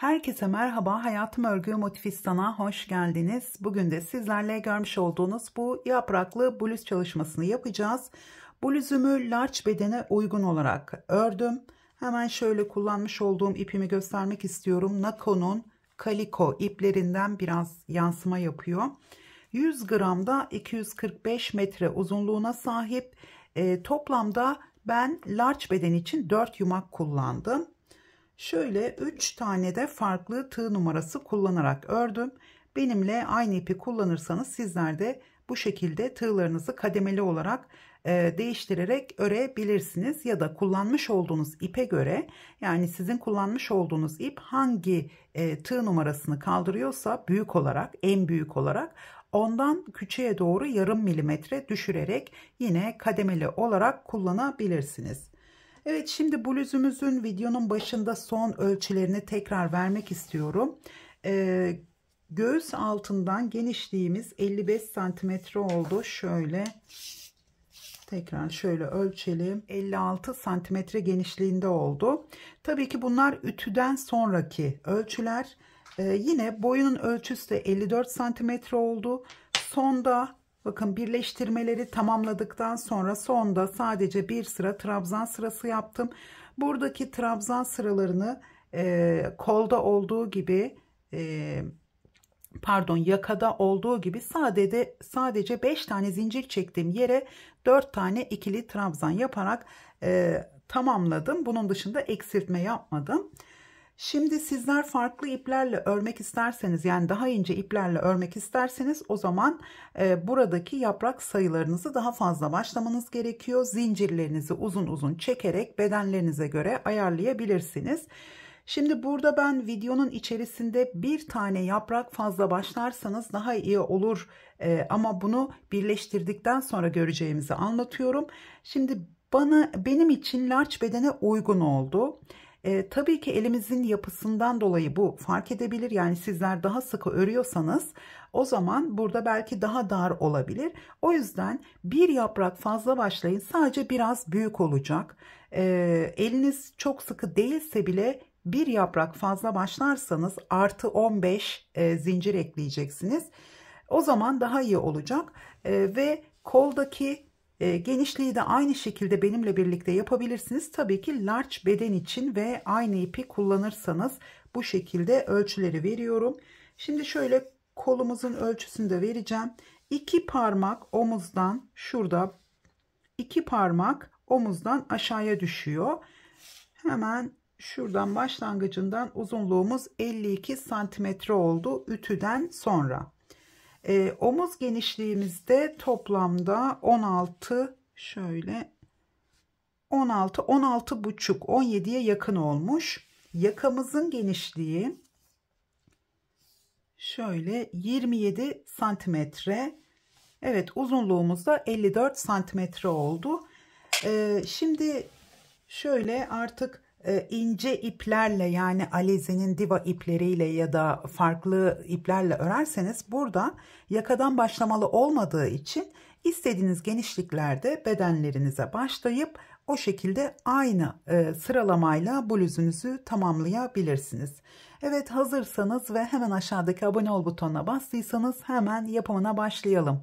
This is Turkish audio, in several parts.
Herkese merhaba, Hayatım Örgü Motifistan'a hoş geldiniz. Bugün de sizlerle görmüş olduğunuz bu yapraklı bluz çalışmasını yapacağız. Bluzumu large bedene uygun olarak ördüm. Hemen şöyle kullanmış olduğum ipimi göstermek istiyorum. Nako'nun Kaliko iplerinden biraz yansıma yapıyor. 100 gramda 245 metre uzunluğuna sahip. Toplamda ben large beden için 4 yumak kullandım. Şöyle 3 tane de farklı tığ numarası kullanarak ördüm. Benimle aynı ipi kullanırsanız sizler de bu şekilde tığlarınızı kademeli olarak değiştirerek örebilirsiniz. Ya da kullanmış olduğunuz ipe göre, yani sizin kullanmış olduğunuz ip hangi tığ numarasını kaldırıyorsa büyük olarak, en büyük olarak ondan küçüğe doğru yarım milimetre düşürerek yine kademeli olarak kullanabilirsiniz. Evet, şimdi bluzumuzun videonun başında son ölçülerini tekrar vermek istiyorum. Göğüs altından genişliğimiz 55 santimetre oldu. Şöyle tekrar şöyle ölçelim. 56 santimetre genişliğinde oldu. Tabii ki bunlar ütüden sonraki ölçüler. Yine boyunun ölçüsü de 54 santimetre oldu. Sonda bakın, birleştirmeleri tamamladıktan sonra sonda sadece bir sıra trabzan sırası yaptım. Buradaki trabzan sıralarını kolda olduğu gibi yakada olduğu gibi sadece 5 tane zincir çektiğim yere 4 tane ikili trabzan yaparak tamamladım. Bunun dışında eksiltme yapmadım. Şimdi sizler farklı iplerle örmek isterseniz, yani daha ince iplerle örmek isterseniz, o zaman buradaki yaprak sayılarınızı daha fazla başlamanız gerekiyor. Zincirlerinizi uzun uzun çekerek bedenlerinize göre ayarlayabilirsiniz. Şimdi burada ben videonun içerisinde bir tane yaprak fazla başlarsanız daha iyi olur. Ama bunu birleştirdikten sonra göreceğimizi anlatıyorum. Şimdi benim için large bedene uygun oldu. Tabii ki elimizin yapısından dolayı bu fark edebilir. Yani sizler daha sıkı örüyorsanız o zaman burada belki daha dar olabilir. O yüzden bir yaprak fazla başlayın. Sadece biraz büyük olacak. Eliniz çok sıkı değilse bile bir yaprak fazla başlarsanız artı 15 zincir ekleyeceksiniz. O zaman daha iyi olacak. Ve koldaki genişliği de aynı şekilde benimle birlikte yapabilirsiniz. Tabii ki large beden için ve aynı ipi kullanırsanız bu şekilde ölçüleri veriyorum. Şimdi şöyle kolumuzun ölçüsünü de vereceğim. 2 parmak omuzdan, şurada 2 parmak omuzdan aşağıya düşüyor. Hemen şuradan başlangıcından uzunluğumuz 52 santimetre oldu ütüden sonra. Omuz genişliğimizde toplamda 16, şöyle 16 buçuk, 17'ye yakın olmuş. Yakamızın genişliği şöyle 27 santimetre. Evet, uzunluğumuz da 54 santimetre oldu. Şimdi şöyle artık ince iplerle, yani Alize'nin Diva ipleriyle ya da farklı iplerle örerseniz burada yakadan başlamalı olmadığı için istediğiniz genişliklerde bedenlerinize başlayıp o şekilde aynı sıralamayla bluzunuzu tamamlayabilirsiniz. Evet, hazırsanız ve hemen aşağıdaki abone ol butonuna bastıysanız hemen yapımına başlayalım.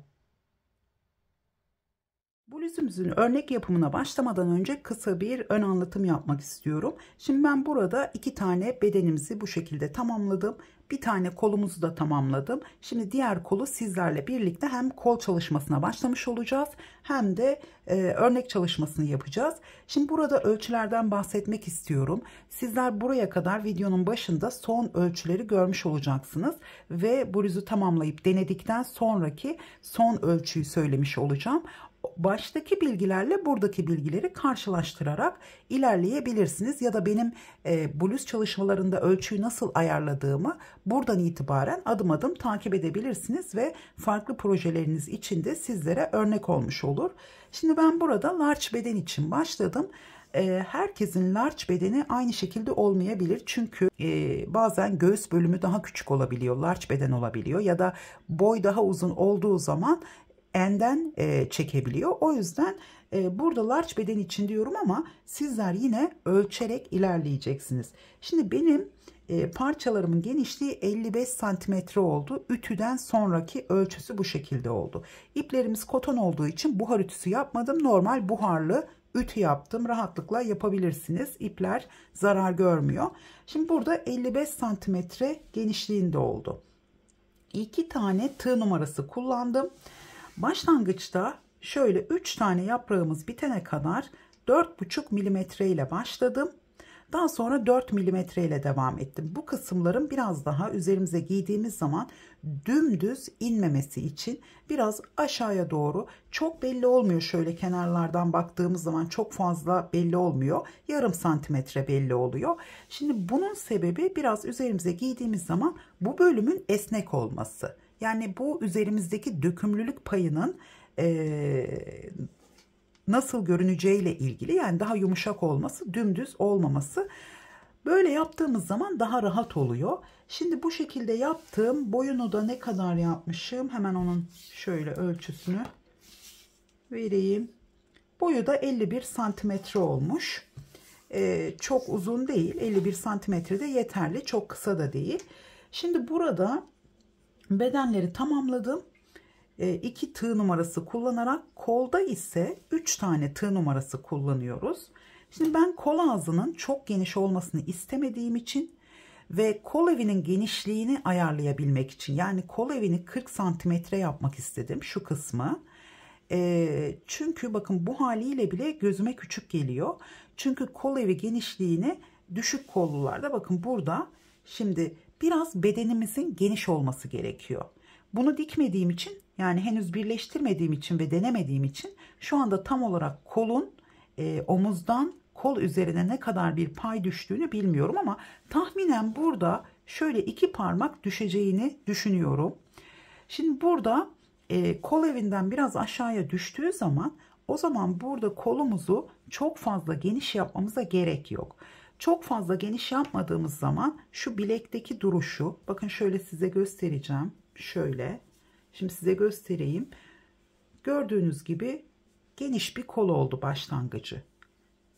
Bluzumuzun örnek yapımına başlamadan önce kısa bir ön anlatım yapmak istiyorum. Şimdi ben burada 2 tane bedenimizi bu şekilde tamamladım. Bir tane kolumuzu da tamamladım. Şimdi diğer kolu sizlerle birlikte hem kol çalışmasına başlamış olacağız hem de örnek çalışmasını yapacağız. Şimdi burada ölçülerden bahsetmek istiyorum. Sizler buraya kadar videonun başında son ölçüleri görmüş olacaksınız. Ve bluzu tamamlayıp denedikten sonraki son ölçüyü söylemiş olacağım. Baştaki bilgilerle buradaki bilgileri karşılaştırarak ilerleyebilirsiniz. Ya da benim bluz çalışmalarında ölçüyü nasıl ayarladığımı buradan itibaren adım adım takip edebilirsiniz ve farklı projeleriniz için de sizlere örnek olmuş olur. Şimdi ben burada large beden için başladım. Herkesin large bedeni aynı şekilde olmayabilir. Çünkü bazen göğüs bölümü daha küçük olabiliyor, large beden olabiliyor. Ya da boy daha uzun olduğu zaman enden çekebiliyor. O yüzden burada large beden için diyorum ama sizler yine ölçerek ilerleyeceksiniz. Şimdi benim parçalarımın genişliği 55 santimetre oldu. Ütüden sonraki ölçüsü bu şekilde oldu. İplerimiz koton olduğu için buhar ütüsü yapmadım. Normal buharlı ütü yaptım. Rahatlıkla yapabilirsiniz. İpler zarar görmüyor. Şimdi burada 55 santimetre genişliğinde oldu. 2 tane tığ numarası kullandım. Başlangıçta şöyle 3 tane yaprağımız bitene kadar 4,5 milimetre ile başladım. Daha sonra 4 milimetre ile devam ettim. Bu kısımların biraz daha üzerimize giydiğimiz zaman dümdüz inmemesi için biraz aşağıya doğru, çok belli olmuyor, şöyle kenarlardan baktığımız zaman çok fazla belli olmuyor. Yarım santimetre belli oluyor. Şimdi bunun sebebi biraz üzerimize giydiğimiz zaman bu bölümün esnek olması. Yani bu üzerimizdeki dökümlülük payının nasıl görüneceğiyle ilgili, yani daha yumuşak olması, dümdüz olmaması. Böyle yaptığımız zaman daha rahat oluyor. Şimdi bu şekilde yaptım. Boyunu da ne kadar yapmışım? Hemen onun şöyle ölçüsünü vereyim. Boyu da 51 santimetre olmuş. Çok uzun değil. 51 santimetre de yeterli. Çok kısa da değil. Şimdi burada bedenleri tamamladım. 2 tığ numarası kullanarak, kolda ise 3 tane tığ numarası kullanıyoruz. Şimdi ben kol ağzının çok geniş olmasını istemediğim için ve kol evinin genişliğini ayarlayabilmek için, yani kol evini 40 santimetre yapmak istedim şu kısmı. Çünkü bakın bu haliyle bile gözüme küçük geliyor. Çünkü kol evi genişliğini düşük kollularda, bakın burada şimdi biraz bedenimizin geniş olması gerekiyor. Bunu dikmediğim için, yani henüz birleştirmediğim için ve denemediğim için şu anda tam olarak kolun omuzdan kol üzerine ne kadar bir pay düştüğünü bilmiyorum ama tahminen burada şöyle 2 parmak düşeceğini düşünüyorum. Şimdi burada kol evinden biraz aşağıya düştüğü zaman, o zaman burada kolumuzu çok fazla geniş yapmamıza gerek yok. Çok fazla geniş yapmadığımız zaman şu bilekteki duruşu, bakın şöyle size göstereceğim. Şöyle. Şimdi size göstereyim. Gördüğünüz gibi geniş bir kol oldu başlangıcı.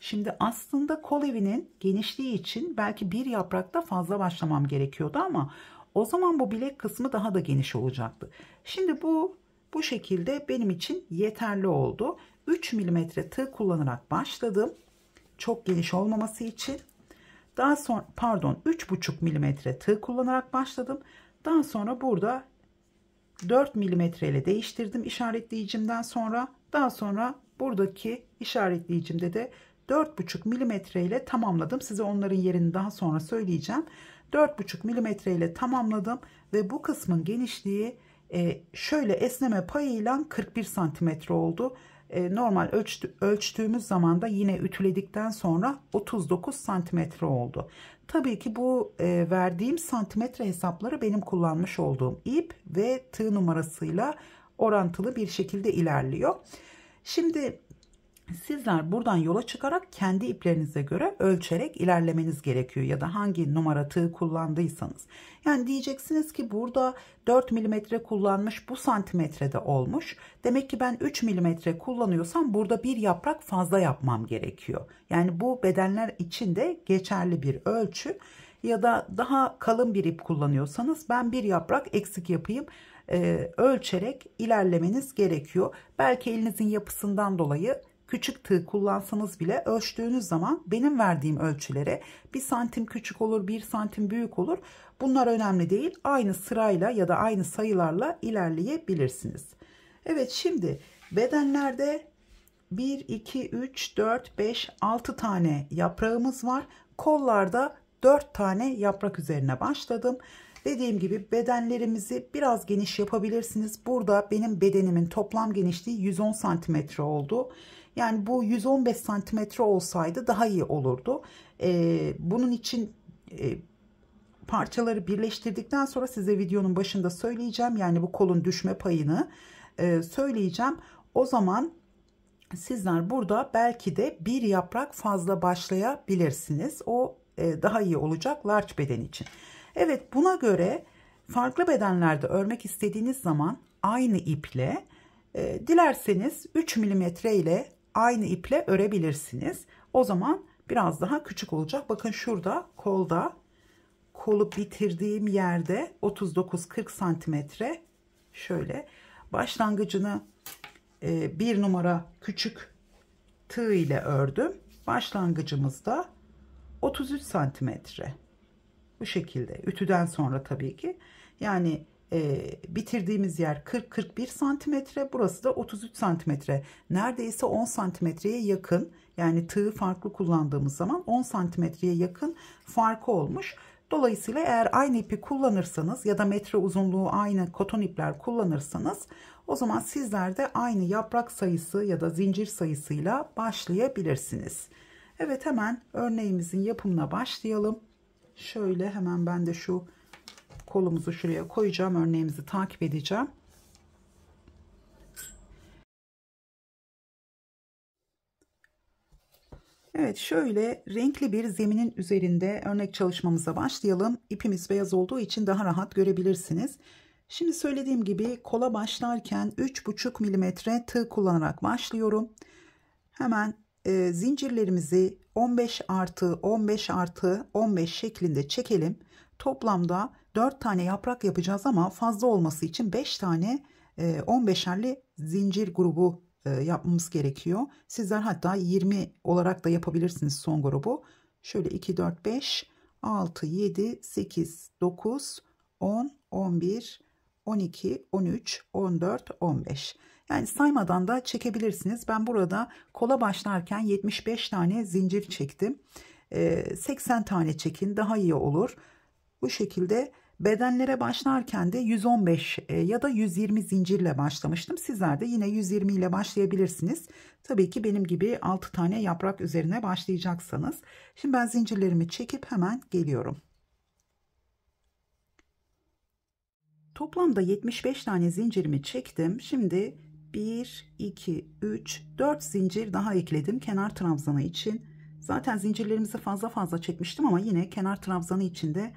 Şimdi aslında kol evinin genişliği için belki bir yaprakta fazla başlamam gerekiyordu ama o zaman bu bilek kısmı daha da geniş olacaktı. Şimdi bu şekilde benim için yeterli oldu. 3 milimetre tığ kullanarak başladım. Çok geniş olmaması için. Daha sonra 3,5 milimetre tığ kullanarak başladım. Daha sonra burada 4 milimetre ile değiştirdim işaretleyicimden sonra. Daha sonra buradaki işaretleyicimde de 4,5 milimetre ile tamamladım. Size onların yerini daha sonra söyleyeceğim. 4,5 milimetre ile tamamladım ve bu kısmın genişliği şöyle esneme payıyla 41 santimetre oldu. Normal ölçtüğümüz zaman da yine ütüledikten sonra 39 santimetre oldu. Tabii ki bu verdiğim santimetre hesapları benim kullanmış olduğum ip ve tığ numarasıyla orantılı bir şekilde ilerliyor. Şimdi sizler buradan yola çıkarak kendi iplerinize göre ölçerek ilerlemeniz gerekiyor, ya da hangi numara tığ kullandıysanız. Yani diyeceksiniz ki burada 4 milimetre kullanmış, bu santimetrede olmuş. Demek ki ben 3 milimetre kullanıyorsam burada bir yaprak fazla yapmam gerekiyor. Yani bu bedenler için de geçerli bir ölçü. Ya da daha kalın bir ip kullanıyorsanız ben bir yaprak eksik yapayım. Ölçerek ilerlemeniz gerekiyor. Belki elinizin yapısından dolayı küçük tığ kullansanız bile ölçtüğünüz zaman benim verdiğim ölçülere 1 santim küçük olur, 1 santim büyük olur. Bunlar önemli değil. Aynı sırayla ya da aynı sayılarla ilerleyebilirsiniz. Evet, şimdi bedenlerde 1, 2, 3, 4, 5, 6 tane yaprağımız var. Kollarda 4 tane yaprak üzerine başladım. Dediğim gibi bedenlerimizi biraz geniş yapabilirsiniz. Burada benim bedenimin toplam genişliği 110 santimetre oldu. Yani bu 115 santimetre olsaydı daha iyi olurdu. Bunun için parçaları birleştirdikten sonra size videonun başında söyleyeceğim. Yani bu kolun düşme payını söyleyeceğim. O zaman sizler burada belki de bir yaprak fazla başlayabilirsiniz. O daha iyi olacak large beden için. Evet, buna göre farklı bedenlerde örmek istediğiniz zaman aynı iple Dilerseniz 3 milimetre ile aynı iple örebilirsiniz. O zaman biraz daha küçük olacak. Bakın şurada kolda, kolu bitirdiğim yerde 39-40 santimetre, şöyle başlangıcını 1 numara küçük tığ ile ördüm. Başlangıcımızda 33 santimetre. Bu şekilde ütüden sonra tabii ki. Yani bitirdiğimiz yer 40-41 santimetre. Burası da 33 santimetre. Neredeyse 10 santimetreye yakın. Yani tığı farklı kullandığımız zaman 10 santimetreye yakın farkı olmuş. Dolayısıyla eğer aynı ipi kullanırsanız ya da metre uzunluğu aynı koton ipler kullanırsanız o zaman sizler de aynı yaprak sayısı ya da zincir sayısıyla başlayabilirsiniz. Evet, hemen örneğimizin yapımına başlayalım. Şöyle hemen ben de şu kolumuzu şuraya koyacağım. Örneğimizi takip edeceğim. Evet, şöyle renkli bir zeminin üzerinde örnek çalışmamıza başlayalım. İpimiz beyaz olduğu için daha rahat görebilirsiniz. Şimdi söylediğim gibi kola başlarken 3,5 milimetre tığ kullanarak başlıyorum. Hemen zincirlerimizi 15 artı 15 artı 15 şeklinde çekelim. Toplamda 4 tane yaprak yapacağız ama fazla olması için 5 tane 15'erli zincir grubu yapmamız gerekiyor. Sizler hatta 20 olarak da yapabilirsiniz son grubu. Şöyle 2, 4, 5, 6, 7, 8, 9, 10, 11, 12, 13, 14, 15. Yani saymadan da çekebilirsiniz. Ben burada kola başlarken 75 tane zincir çektim. 80 tane çekin, daha iyi olur. Bu şekilde bedenlere başlarken de 115 ya da 120 zincirle başlamıştım. Sizler de yine 120 ile başlayabilirsiniz. Tabii ki benim gibi 6 tane yaprak üzerine başlayacaksanız. Şimdi ben zincirlerimi çekip hemen geliyorum. Toplamda 75 tane zincirimi çektim. Şimdi 1, 2, 3, 4 zincir daha ekledim kenar trabzanı için. Zaten zincirlerimizi fazla çekmiştim ama yine kenar trabzanı için de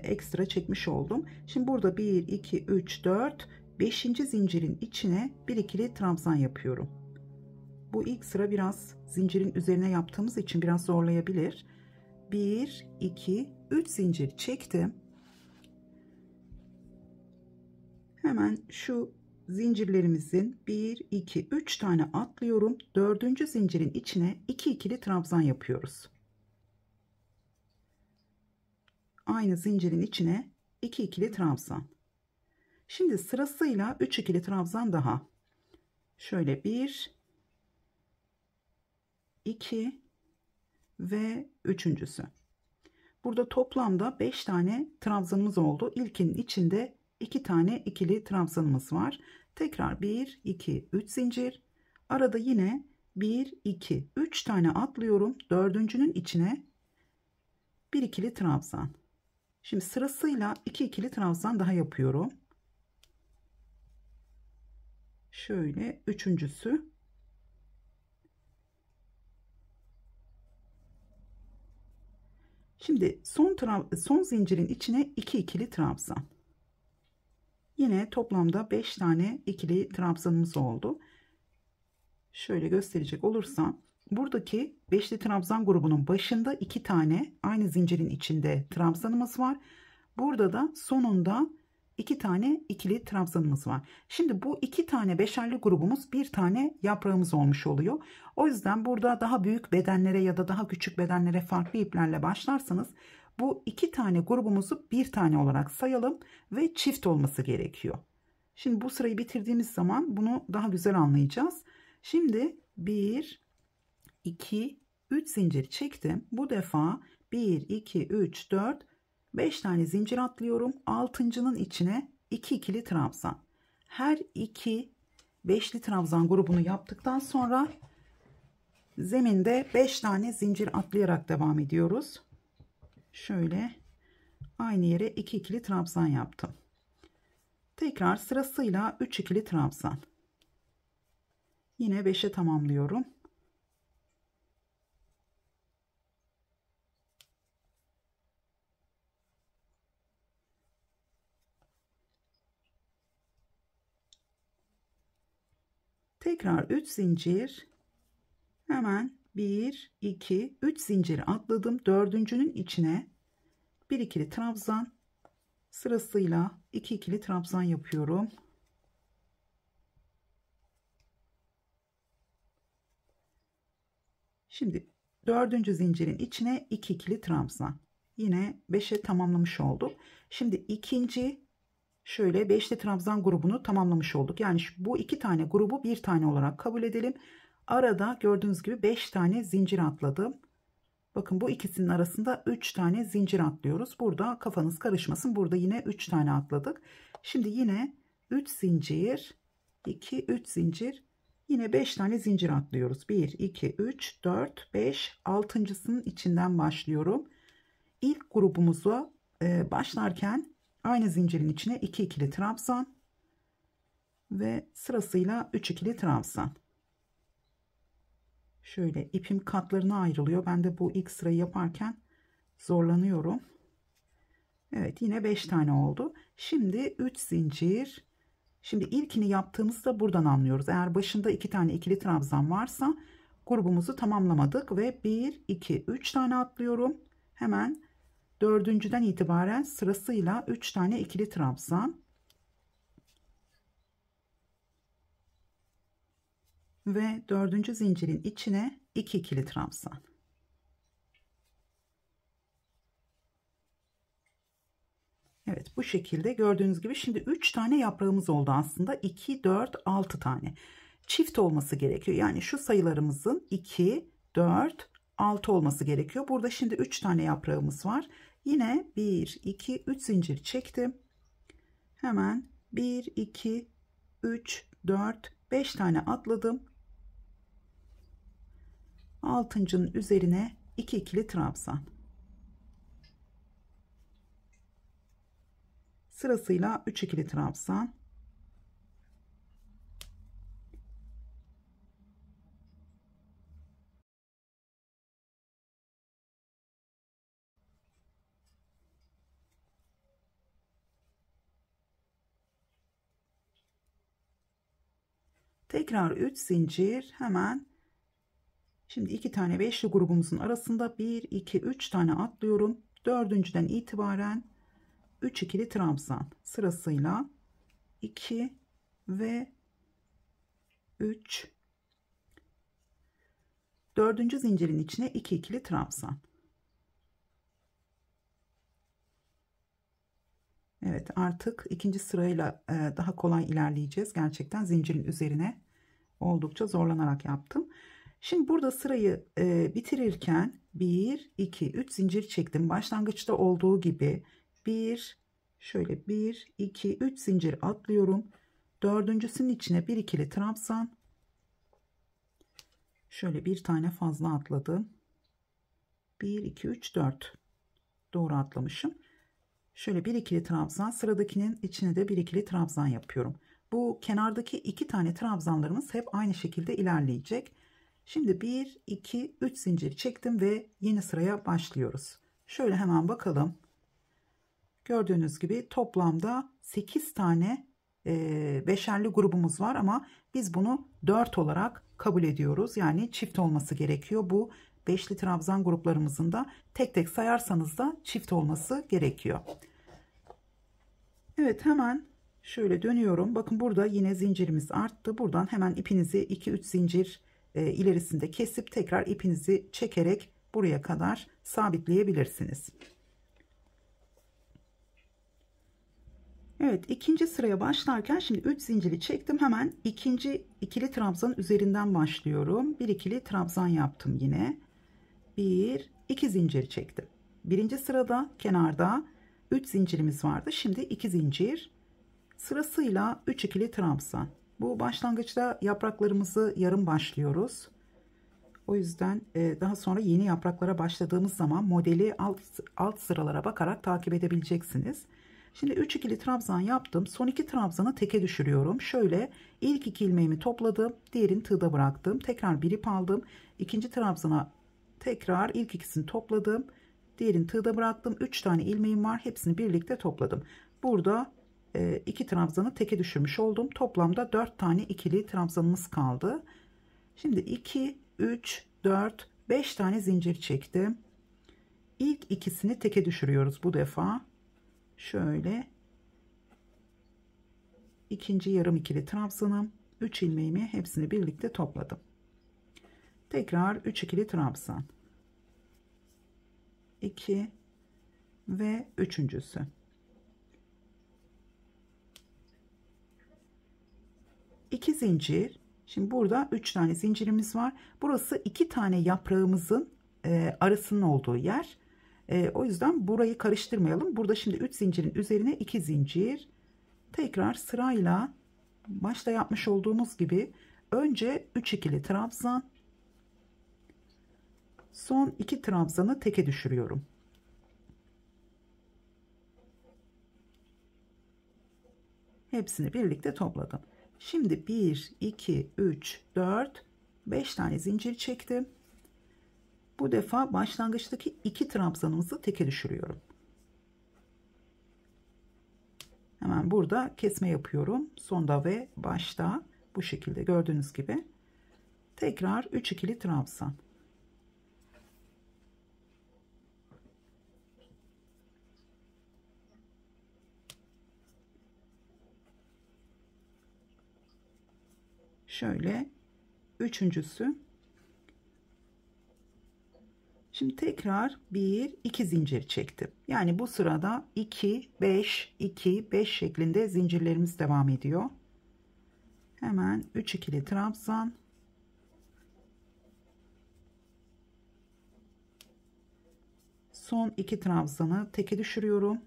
ekstra çekmiş oldum. Şimdi burada 1, 2, 3, 4, 5. zincirin içine bir ikili trabzan yapıyorum. Bu ilk sıra biraz zincirin üzerine yaptığımız için biraz zorlayabilir. 1, 2, 3 zincir çektim. Hemen şu zincirlerimizin 1, 2, 3 tane atlıyorum. 4. zincirin içine 2 ikili trabzan yapıyoruz. Aynı zincirin içine 2 ikili trabzan. Şimdi sırasıyla 3 ikili trabzan daha. Şöyle 1, 2 ve üçüncüsü. Burada toplamda 5 tane trabzanımız oldu. İlkinin içinde 2 tane ikili trabzanımız var. Tekrar 1, 2, 3 zincir. Arada yine 1, 2, 3 tane atlıyorum. Dördüncünün içine bir ikili trabzan. Şimdi sırasıyla 2 ikili trabzan daha yapıyorum. Şöyle üçüncüsü. Şimdi son zincirin içine 2 ikili trabzan. Yine toplamda 5 tane ikili trabzanımız oldu. Şöyle gösterecek olursam buradaki beşli trabzan grubunun başında 2 tane aynı zincirin içinde trabzanımız var. Burada da sonunda 2 tane ikili trabzanımız var. Şimdi bu 2 tane beşerli grubumuz bir tane yaprağımız olmuş oluyor. O yüzden burada daha büyük bedenlere ya da daha küçük bedenlere farklı iplerle başlarsanız bu 2 tane grubumuzu bir tane olarak sayalım ve çift olması gerekiyor. Şimdi bu sırayı bitirdiğimiz zaman bunu daha güzel anlayacağız. Şimdi 1, 2, 3 zincir çektim. Bu defa 1, 2, 3, 4, 5 tane zincir atlıyorum. 6.'nın içine 2 ikili trabzan. Her iki beşli trabzan grubunu yaptıktan sonra zeminde 5 tane zincir atlayarak devam ediyoruz. Şöyle aynı yere 2 ikili trabzan yaptım. Tekrar sırasıyla 3 ikili trabzan. Yine 5'e tamamlıyorum. Tekrar 3 zincir. Hemen 1, 2, 3 zinciri atladım. Dördüncünün içine bir ikili trabzan, sırasıyla 2 ikili trabzan yapıyorum. Şimdi dördüncü zincirin içine 2 ikili trabzan. Yine 5'e tamamlamış olduk. Şimdi ikinci şöyle 5'li trabzan grubunu tamamlamış olduk. Yani bu iki tane grubu bir tane olarak kabul edelim. Arada gördüğünüz gibi 5 tane zincir atladım. Bakın bu ikisinin arasında 3 tane zincir atlıyoruz. Burada kafanız karışmasın. Burada yine 3 tane atladık. Şimdi yine 3 zincir, 2, 3 zincir, yine 5 tane zincir atlıyoruz. 1, 2, 3, 4, 5, 6.'sının içinden başlıyorum. İlk grubumuzu başlarken aynı zincirin içine 2 ikili trabzan ve sırasıyla 3 ikili trabzan. Şöyle ipim katlarına ayrılıyor. Ben de bu ilk sırayı yaparken zorlanıyorum. Evet, yine 5 tane oldu. Şimdi 3 zincir. Şimdi ilkini yaptığımızda buradan anlıyoruz. Eğer başında 2 tane ikili trabzan varsa grubumuzu tamamlamadık ve 1, 2, 3 tane atlıyorum. Hemen dördüncüden itibaren sırasıyla 3 tane ikili trabzan ve dördüncü zincirin içine 2 ikili trabzan. Evet, bu şekilde gördüğünüz gibi şimdi 3 tane yaprağımız oldu aslında. 2, 4, 6 tane. Çift olması gerekiyor. Yani şu sayılarımızın 2, 4, 6 olması gerekiyor. Burada şimdi 3 tane yaprağımız var. Yine 1, 2, 3 zincir çektim. Hemen 1, 2, 3, 4, 5 tane atladım. 6.'nın üzerine 2 ikili trabzan. Sırasıyla 3 ikili trabzan. Tekrar 3 zincir. Hemen şimdi 2 tane beşli grubumuzun arasında 1, 2, 3 tane atlıyorum. Dördüncüden itibaren 3 ikili trabzan. Sırasıyla 2 ve 3. Dördüncü zincirin içine 2 ikili trabzan. Evet, artık ikinci sırayla daha kolay ilerleyeceğiz. Gerçekten zincirin üzerine oldukça zorlanarak yaptım. Şimdi burada sırayı bitirirken 1, 2, 3 zincir çektim. Başlangıçta olduğu gibi 1, şöyle 1, 2, 3 zincir atlıyorum. Dördüncüsünün içine bir ikili trabzan. Şöyle bir tane fazla atladım. 1, 2, 3, 4. Doğru atlamışım. Şöyle bir ikili trabzan, sıradakinin içine de bir ikili trabzan yapıyorum. Bu kenardaki 2 tane trabzanlarımız hep aynı şekilde ilerleyecek. Şimdi 1, 2, 3 zincir çektim ve yeni sıraya başlıyoruz. Şöyle hemen bakalım. Gördüğünüz gibi toplamda 8 tane beşerli grubumuz var ama biz bunu 4 olarak kabul ediyoruz. Yani çift olması gerekiyor. Bu beşli trabzan gruplarımızın da tek tek sayarsanız da çift olması gerekiyor. Evet, hemen şöyle dönüyorum. Bakın burada yine zincirimiz arttı. Buradan hemen ipinizi 2-3 zincir ilerisinde kesip tekrar ipinizi çekerek buraya kadar sabitleyebilirsiniz. Evet, ikinci sıraya başlarken şimdi 3 zinciri çektim. Hemen ikinci ikili trabzan üzerinden başlıyorum. Bir ikili trabzan yaptım yine. 1, 2 zincir çektim. Birinci sırada kenarda 3 zincirimiz vardı. Şimdi 2 zincir. Sırasıyla 3 ikili trabzan. Bu başlangıçta yapraklarımızı yarım başlıyoruz. O yüzden daha sonra yeni yapraklara başladığımız zaman modeli alt sıralara bakarak takip edebileceksiniz. Şimdi 3 ikili trabzan yaptım. Son 2 trabzanı teke düşürüyorum. Şöyle ilk 2 ilmeğimi topladım. Diğerini tığda bıraktım. Tekrar bir ip aldım. İkinci trabzana tekrar ilk ikisini topladım. Diğerini tığda bıraktım. 3 tane ilmeğim var. Hepsini birlikte topladım. Burada 2 trabzanı teke düşürmüş oldum. Toplamda 4 tane ikili trabzanımız kaldı. Şimdi 2, 3, 4, 5 tane zincir çektim. İlk ikisini teke düşürüyoruz bu defa. Şöyle ikinci yarım ikili trabzanım. 3 ilmeğimi hepsini birlikte topladım. Tekrar 3 ikili trabzan. 2 ve üçüncüsü. İki zincir. Şimdi burada 3 tane zincirimiz var. Burası 2 tane yaprağımızın arasının olduğu yer. O yüzden burayı karıştırmayalım. Burada şimdi 3 zincirin üzerine 2 zincir. Tekrar sırayla başta yapmış olduğumuz gibi önce 3 ikili trabzan, son 2 trabzanı teke düşürüyorum. Hepsini birlikte topladım. Şimdi 1, 2, 3, 4, 5 tane zincir çektim. Bu defa başlangıçtaki 2 trabzanımızı teke düşürüyorum. Hemen burada kesme yapıyorum. Sonda ve başta bu şekilde gördüğünüz gibi. Tekrar 3 ikili trabzan. Şöyle üçüncüsü. Şimdi tekrar 1, 2 zincir çektim. Yani bu sırada 2, 5, 2, 5 şeklinde zincirlerimiz devam ediyor. Hemen 3 ikili trabzan. Son 2 trabzanı teke düşürüyorum.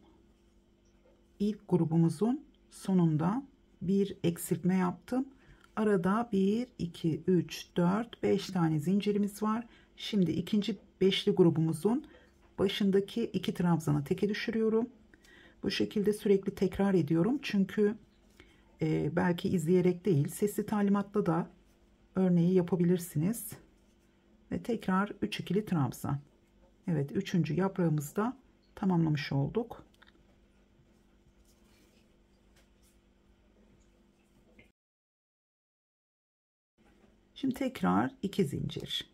İlk grubumuzun sonunda bir eksiltme yaptım. Arada 1, 2, 3, 4, 5 tane zincirimiz var. Şimdi ikinci beşli grubumuzun başındaki 2 trabzanı teke düşürüyorum. Bu şekilde sürekli tekrar ediyorum. Çünkü belki izleyerek değil, sesli talimatla da örneği yapabilirsiniz. Ve tekrar 3 ikili trabzan. Evet, 3. yaprağımızı da tamamlamış olduk. Şimdi tekrar 2 zincir.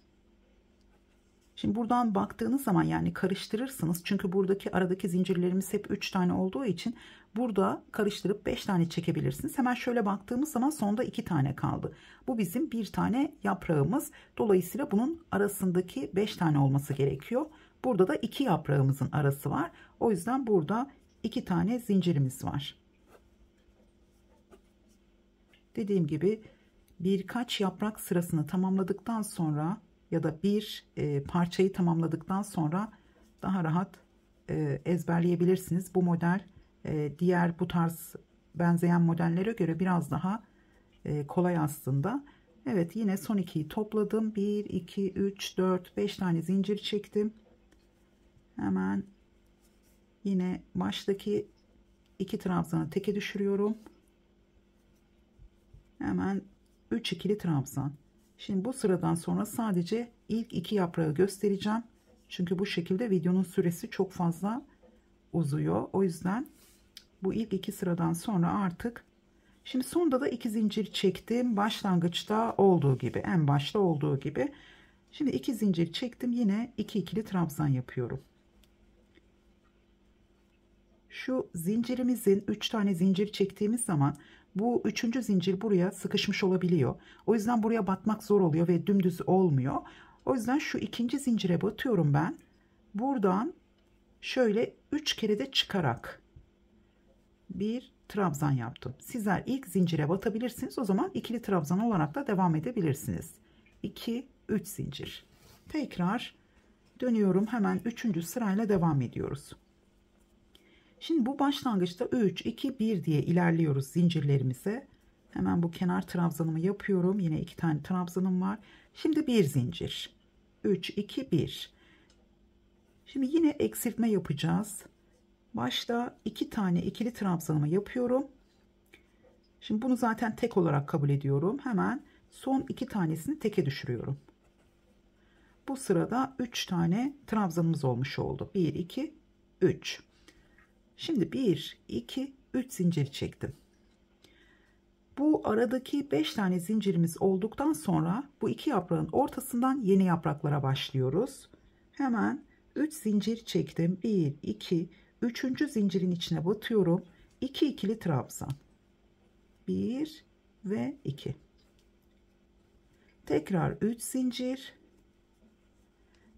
Şimdi buradan baktığınız zaman yani karıştırırsınız. Çünkü buradaki aradaki zincirlerimiz hep 3 tane olduğu için burada karıştırıp 5 tane çekebilirsiniz. Hemen şöyle baktığımız zaman sonda 2 tane kaldı. Bu bizim bir tane yaprağımız. Dolayısıyla bunun arasındaki 5 tane olması gerekiyor. Burada da 2 yaprağımızın arası var. O yüzden burada 2 tane zincirimiz var. Dediğim gibi birkaç yaprak sırasını tamamladıktan sonra ya da bir parçayı tamamladıktan sonra daha rahat ezberleyebilirsiniz. Bu model diğer bu tarz benzeyen modellere göre biraz daha kolay aslında. Evet, yine son 2'yi topladım. 1, 2, 3, 4, 5 tane zincir çektim. Hemen yine baştaki 2 trabzanı teke düşürüyorum. Hemen 3 ikili trabzan. Şimdi bu sıradan sonra sadece ilk 2 yaprağı göstereceğim. Çünkü bu şekilde videonun süresi çok fazla uzuyor. O yüzden bu ilk 2 sıradan sonra artık şimdi sonda da 2 zincir çektim. Başlangıçta olduğu gibi, en başta olduğu gibi. Şimdi 2 zincir çektim. Yine 2 ikili trabzan yapıyorum. Şu zincirimizin 3 tane zincir çektiğimiz zaman bu 3. zincir buraya sıkışmış olabiliyor. O yüzden buraya batmak zor oluyor ve dümdüz olmuyor. O yüzden şu 2. zincire batıyorum ben. Buradan şöyle 3 kere de çıkarak bir trabzan yaptım. Sizler ilk zincire batabilirsiniz. O zaman ikili trabzan olarak da devam edebilirsiniz. 2, 3 zincir. Tekrar dönüyorum. Hemen 3. sırayla devam ediyoruz. Şimdi bu başlangıçta 3, 2, 1 diye ilerliyoruz zincirlerimize. Hemen bu kenar trabzanımı yapıyorum. Yine 2 tane trabzanım var. Şimdi bir zincir. 3, 2, 1. Şimdi yine eksiltme yapacağız. Başta 2 tane ikili trabzanımı yapıyorum. Şimdi bunu zaten tek olarak kabul ediyorum. Hemen son 2 tanesini teke düşürüyorum. Bu sırada 3 tane trabzanımız olmuş oldu. 1, 2, 3. Şimdi 1, 2, 3 zincir çektim. Bu aradaki 5 tane zincirimiz olduktan sonra bu iki yaprağın ortasından yeni yapraklara başlıyoruz. Hemen 3 zincir çektim. 1 2 3. zincirin içine batıyorum. 2 ikili trabzan. 1 ve 2. Tekrar 3 zincir.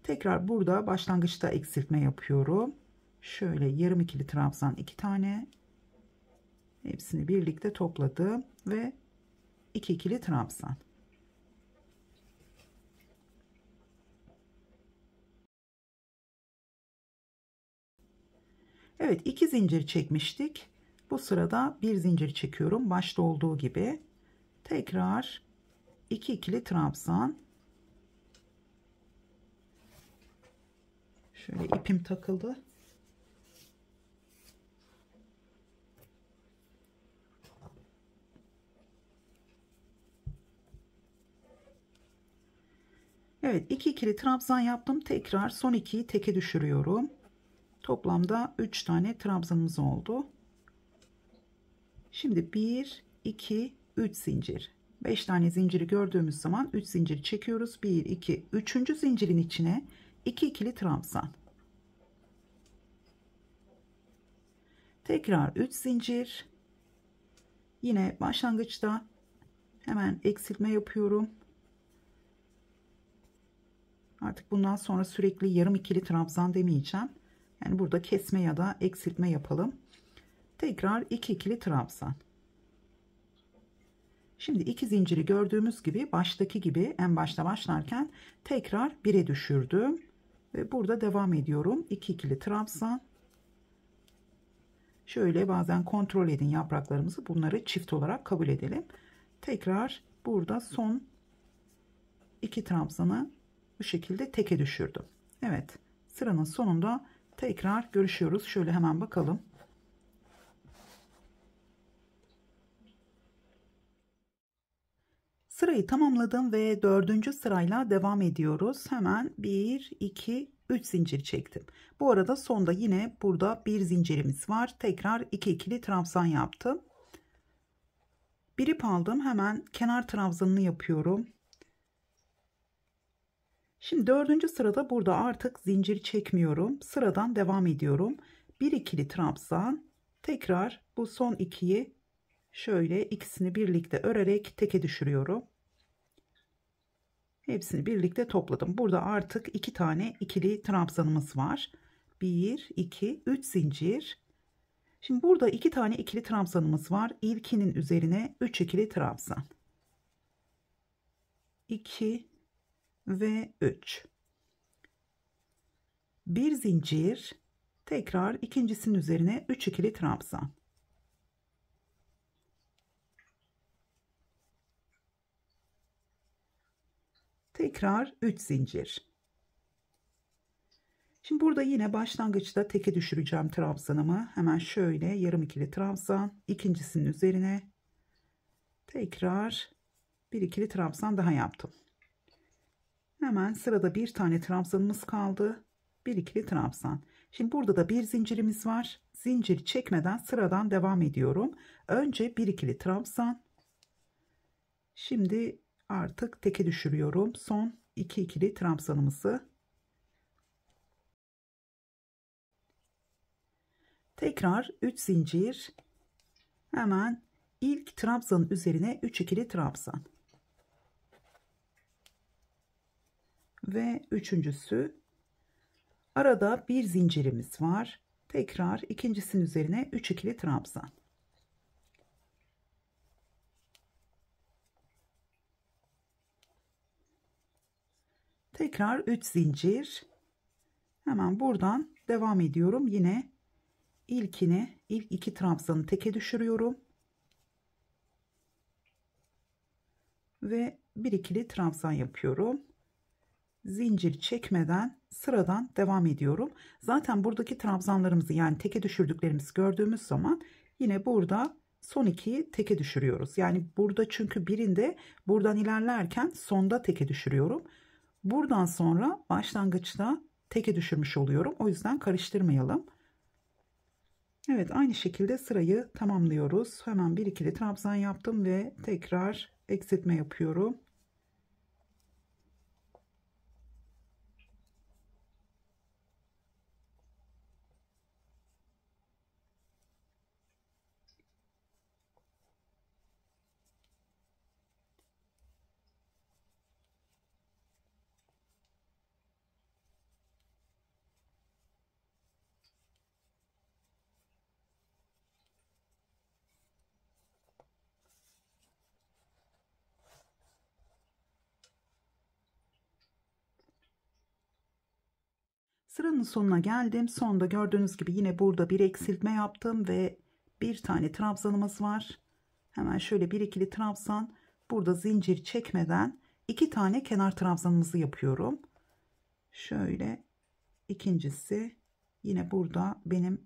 Tekrar burada başlangıçta eksiltme yapıyorum. Şöyle yarım ikili trabzan 2 tane. Hepsini birlikte topladım ve 2 ikili trabzan. Evet, 2 zincir çekmiştik. Bu sırada bir zincir çekiyorum. Başta olduğu gibi. Tekrar 2 ikili trabzan. Şöyle ipim takıldı. Evet, 2 ikili trabzan yaptım. Tekrar son 2'yi teke düşürüyorum. Toplamda 3 tane trabzanımız oldu. Şimdi 1 2 3 zincir. 5 tane zinciri gördüğümüz zaman 3 zincir çekiyoruz. 1 2 3. zincirin içine 2 ikili trabzan. Tekrar 3 zincir. Yine başlangıçta hemen eksiltme yapıyorum. Artık bundan sonra sürekli yarım ikili trabzan demeyeceğim. Yani burada kesme ya da eksiltme yapalım. Tekrar 2 ikili trabzan. Şimdi 2 zinciri gördüğümüz gibi baştaki gibi en başta başlarken tekrar 1'e düşürdüm. Ve burada devam ediyorum. 2 ikili trabzan. Şöyle bazen kontrol edin yapraklarımızı. Bunları çift olarak kabul edelim. Tekrar burada son 2 trabzanı bu şekilde teke düşürdüm. Evet, sıranın sonunda tekrar görüşüyoruz. Şöyle hemen bakalım. Sırayı tamamladım ve 4. sırayla devam ediyoruz. Hemen 1 2 3 zincir çektim. Bu arada sonda yine burada bir zincirimiz var. Tekrar 2 ikili trabzan yaptım. Bir ip aldım. Hemen kenar trabzanını yapıyorum. Şimdi 4. sırada burada artık zincir çekmiyorum. Sıradan devam ediyorum. 1 ikili trabzan. Tekrar bu son 2'yi şöyle ikisini birlikte örerek teke düşürüyorum. Hepsini birlikte topladım. Burada artık 2 tane ikili trabzanımız var. 1 2 3 zincir. Şimdi burada 2 tane ikili trabzanımız var. İlkinin üzerine 3 ikili trabzan. 2 ve 3. Bir zincir. Tekrar ikincisinin üzerine 3 ikili trabzan. Tekrar 3 zincir. Şimdi burada yine başlangıçta teke düşüreceğim trabzanımı. Hemen şöyle yarım ikili trabzan, ikincisinin üzerine tekrar bir ikili trabzan daha yaptım. Hemen sırada bir tane trabzanımız kaldı. Bir ikili trabzan. Şimdi burada da bir zincirimiz var. Zincir çekmeden sıradan devam ediyorum. Önce bir ikili trabzan. Şimdi artık teke düşürüyorum. Son 2 ikili trabzanımızı. Tekrar 3 zincir. Hemen ilk trabzanın üzerine 3 ikili trabzan. Ve üçüncüsü. Arada bir zincirimiz var. Tekrar ikincisinin üzerine 3 ikili trabzan. Tekrar 3 zincir. Hemen buradan devam ediyorum. Yine ilk 2 trabzanı teke düşürüyorum. Ve bir ikili trabzan yapıyorum. Zincir çekmeden sıradan devam ediyorum. Zaten buradaki trabzanlarımızı yani teke düşürdüklerimizi gördüğümüz zaman yine burada son 2'yi teke düşürüyoruz. Yani burada çünkü birinde buradan ilerlerken sonda teke düşürüyorum. Buradan sonra başlangıçta teke düşürmüş oluyorum. O yüzden karıştırmayalım. Evet, aynı şekilde sırayı tamamlıyoruz. Hemen bir ikili trabzan yaptım ve tekrar eksiltme yapıyorum. Sıranın sonuna geldim. Sonda gördüğünüz gibi yine burada bir eksiltme yaptım ve bir tane trabzanımız var. Hemen şöyle bir ikili trabzan. Burada zincir çekmeden iki tane kenar trabzanımızı yapıyorum. Şöyle ikincisi, yine burada benim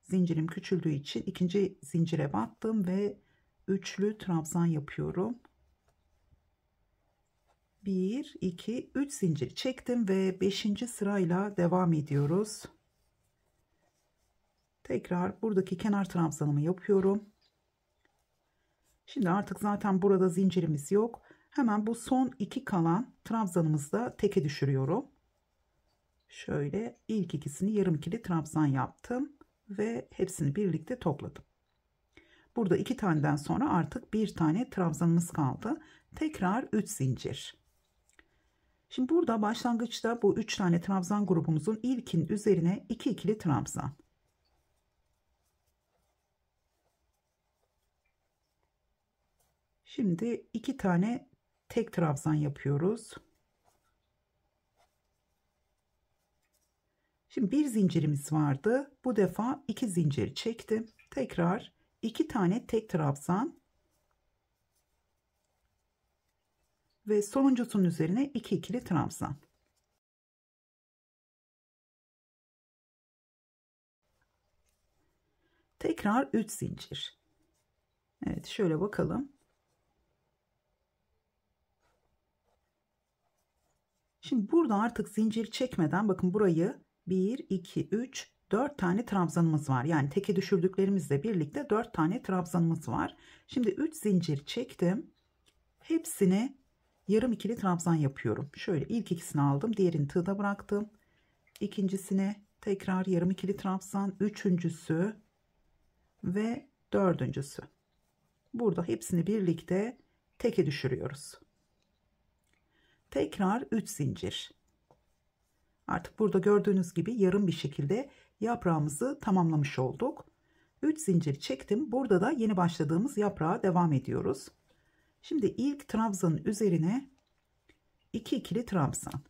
zincirim küçüldüğü için ikinci zincire battım ve üçlü trabzan yapıyorum. 1 2 3 zincir çektim ve 5. sırayla devam ediyoruz. Tekrar buradaki kenar trabzanımı yapıyorum. Şimdi artık zaten burada zincirimiz yok. Hemen bu son iki kalan trabzanımızda teke düşürüyorum. Şöyle ilk ikisini yarım ikili trabzan yaptım ve hepsini birlikte topladım. Burada iki taneden sonra artık bir tane trabzanımız kaldı. Tekrar 3 zincir. Şimdi burada başlangıçta bu 3 tane trabzan grubumuzun ilkin üzerine 2 ikili trabzan. Şimdi 2 tane tek trabzan yapıyoruz. Şimdi bir zincirimiz vardı. Bu defa 2 zincir çektim. Tekrar 2 tane tek trabzan ve sonuncusunun üzerine 2 ikili trabzan. Tekrar 3 zincir. Evet, şöyle bakalım. Şimdi burada artık zincir çekmeden bakın burayı 1 2 3 4 tane trabzanımız var. Yani teke düşürdüklerimizle birlikte 4 tane trabzanımız var. Şimdi 3 zincir çektim. Hepsini yarım ikili trabzan yapıyorum. Şöyle ilk ikisini aldım, diğerini tığda bıraktım. İkincisine tekrar yarım ikili trabzan, üçüncüsü ve dördüncüsü. Burada hepsini birlikte teke düşürüyoruz. Tekrar 3 zincir. Artık burada gördüğünüz gibi yarım bir şekilde yaprağımızı tamamlamış olduk. 3 zincir çektim. Burada da yeni başladığımız yaprağa devam ediyoruz. Şimdi ilk trabzanın üzerine 2 ikili trabzan.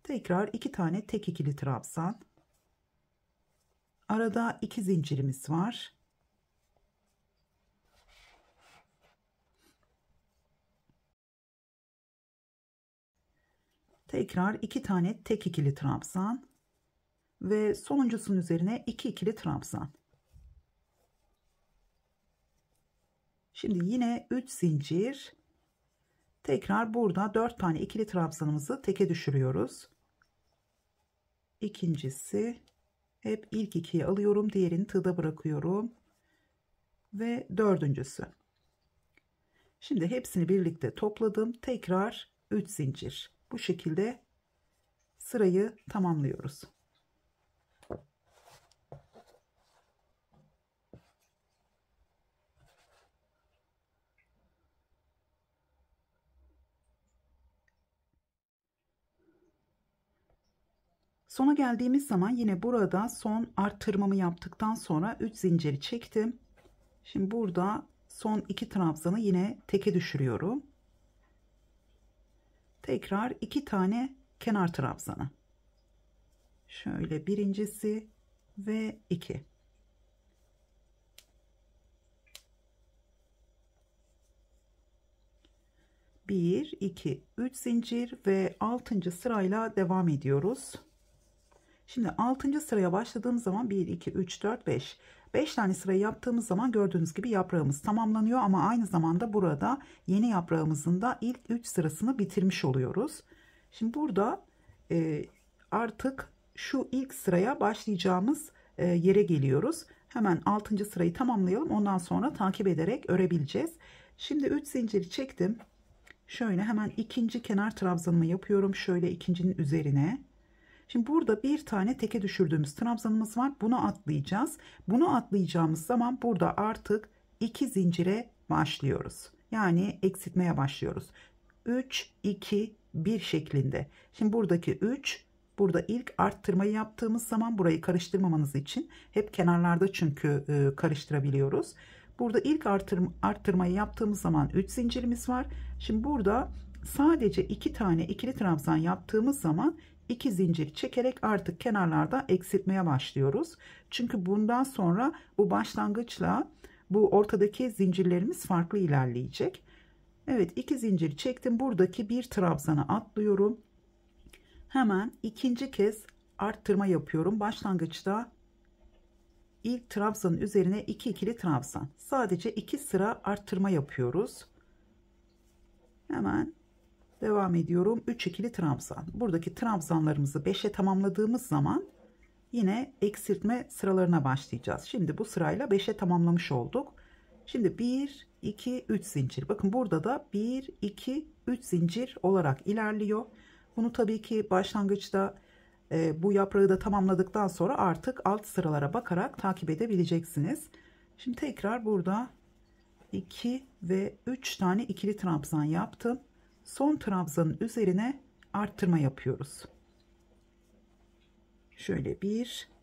Tekrar 2 tane tek ikili trabzan. Arada 2 zincirimiz var. Tekrar 2 tane tek ikili trabzan ve sonuncusunun üzerine 2 ikili trabzan. Şimdi yine 3 zincir. Tekrar burada 4 tane ikili trabzanımızı teke düşürüyoruz. İkincisi, hep ilk ikiyi alıyorum, diğerini tığda bırakıyorum ve dördüncüsü. Şimdi hepsini birlikte topladım. Tekrar 3 zincir. Bu şekilde sırayı tamamlıyoruz. Sona geldiğimiz zaman yine burada son arttırmamı yaptıktan sonra 3 zinciri çektim. Şimdi burada son 2 trabzanı yine teke düşürüyorum. Tekrar 2 tane kenar trabzanı. Şöyle birincisi ve 2. Bir, iki, üç zincir ve 6. sırayla devam ediyoruz. Şimdi 6. sıraya başladığımız zaman 1 2 3 4 5 5 tane sırayı yaptığımız zaman gördüğünüz gibi yaprağımız tamamlanıyor ama aynı zamanda burada yeni yaprağımızın da ilk 3 sırasını bitirmiş oluyoruz. Şimdi burada artık şu ilk sıraya başlayacağımız yere geliyoruz. Hemen 6. sırayı tamamlayalım. Ondan sonra takip ederek örebileceğiz. Şimdi 3 zinciri çektim. Şöyle hemen ikinci kenar trabzanımı yapıyorum. Şöyle ikincinin üzerine. Şimdi burada bir tane teke düşürdüğümüz trabzanımız var. Bunu atlayacağız. Bunu atlayacağımız zaman burada artık 2 zincire başlıyoruz. Yani eksiltmeye başlıyoruz. 3, 2, 1 şeklinde. Şimdi buradaki 3, burada ilk arttırmayı yaptığımız zaman burayı karıştırmamanız için hep kenarlarda çünkü karıştırabiliyoruz. Burada ilk arttırmayı yaptığımız zaman 3 zincirimiz var. Şimdi burada sadece 2 tane ikili trabzan yaptığımız zaman 2 zincir çekerek artık kenarlarda eksiltmeye başlıyoruz. Çünkü bundan sonra bu başlangıçla bu ortadaki zincirlerimiz farklı ilerleyecek. Evet, 2 zincir çektim. Buradaki bir trabzanı atlıyorum. Hemen ikinci kez arttırma yapıyorum. Başlangıçta ilk trabzanın üzerine 2 ikili trabzan. Sadece 2 sıra arttırma yapıyoruz. Hemen devam ediyorum. 3 ikili trabzan. Buradaki trabzanlarımızı 5'e tamamladığımız zaman yine eksiltme sıralarına başlayacağız. Şimdi bu sırayla 5'e tamamlamış olduk. Şimdi 1, 2, 3 zincir. Bakın burada da 1, 2, 3 zincir olarak ilerliyor. Bunu tabii ki başlangıçta bu yaprağı da tamamladıktan sonra artık alt sıralara bakarak takip edebileceksiniz. Şimdi tekrar burada 2 ve 3 tane ikili trabzan yaptım. Son trabzanın üzerine arttırma yapıyoruz. Şöyle 1,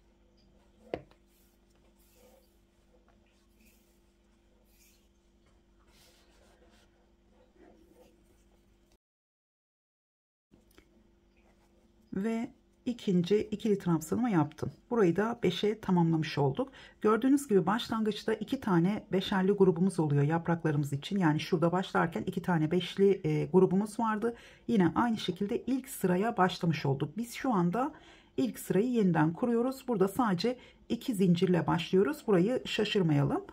ve ikinci ikili trabzanımı yaptım. Burayı da 5'e tamamlamış olduk. Gördüğünüz gibi başlangıçta 2 tane beşerli grubumuz oluyor yapraklarımız için. Yani şurada başlarken 2 tane beşli grubumuz vardı. Yine aynı şekilde ilk sıraya başlamış olduk. Biz şu anda ilk sırayı yeniden kuruyoruz. Burada sadece 2 zincirle başlıyoruz. Burayı şaşırmayalım.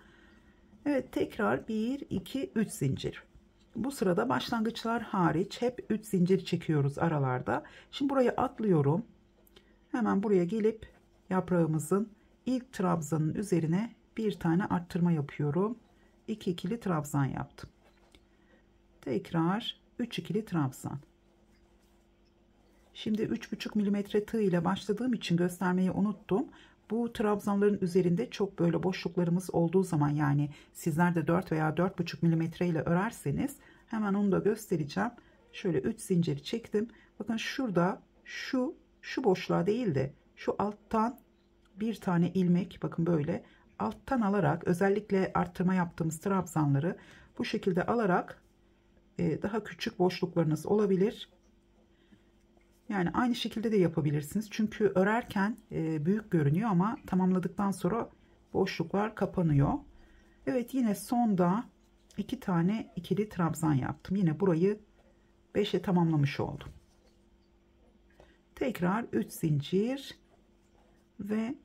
Evet, tekrar 1, 2, 3 zincir. Bu sırada başlangıçlar hariç hep 3 zincir çekiyoruz aralarda. Şimdi burayı atlıyorum. Hemen buraya gelip yaprağımızın ilk trabzanın üzerine bir tane arttırma yapıyorum. 2 ikili trabzan yaptım. Tekrar 3 ikili trabzan. Şimdi 3,5 milimetre tığ ile başladığım için göstermeyi unuttum. Bu trabzanların üzerinde çok böyle boşluklarımız olduğu zaman, yani sizler de 4 veya 4,5 milimetre ile örerseniz, hemen onu da göstereceğim. Şöyle 3 zincir çektim. Bakın şurada şu boşluğa değil de şu alttan bir tane ilmek, bakın böyle alttan alarak, özellikle arttırma yaptığımız trabzanları bu şekilde alarak daha küçük boşluklarınız olabilir. Yani aynı şekilde de yapabilirsiniz. Çünkü örerken büyük görünüyor ama tamamladıktan sonra boşluklar kapanıyor. Evet, yine sonda 2 tane ikili trabzan yaptım. Yine burayı 5'e tamamlamış oldum. Tekrar 3 zincir ve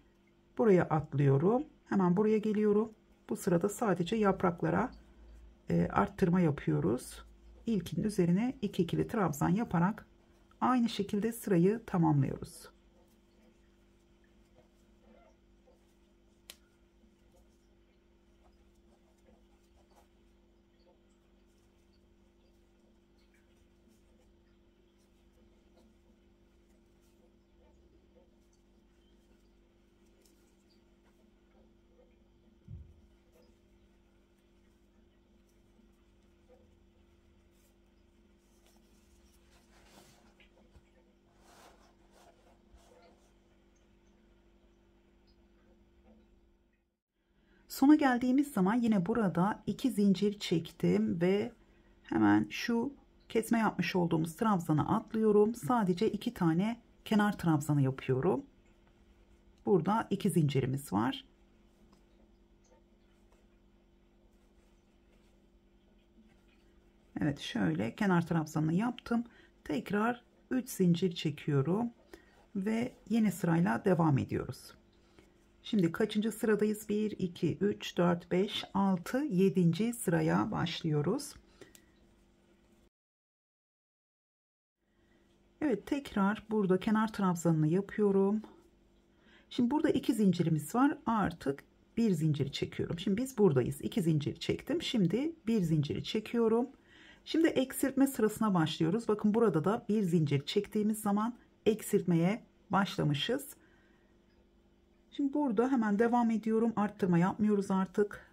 buraya atlıyorum. Hemen buraya geliyorum. Bu sırada sadece yapraklara arttırma yapıyoruz. İlkinin üzerine 2 ikili trabzan yaparak aynı şekilde sırayı tamamlıyoruz. Sona geldiğimiz zaman yine burada 2 zincir çektim ve hemen şu kesme yapmış olduğumuz trabzanı atlıyorum. Sadece 2 tane kenar trabzanı yapıyorum. Burada 2 zincirimiz var. Evet, şöyle kenar trabzanını yaptım. Tekrar 3 zincir çekiyorum ve yeni sırayla devam ediyoruz. Şimdi kaçıncı sıradayız? 1, 2, 3, 4, 5, 6, 7. sıraya başlıyoruz. Evet, tekrar burada kenar trabzanını yapıyorum. Şimdi burada 2 zincirimiz var. Artık bir zincir çekiyorum. Şimdi biz buradayız. 2 zincir çektim. Şimdi bir zinciri çekiyorum. Şimdi eksiltme sırasına başlıyoruz. Bakın burada da bir zincir çektiğimiz zaman eksiltmeye başlamışız. Şimdi burada hemen devam ediyorum. Arttırma yapmıyoruz artık.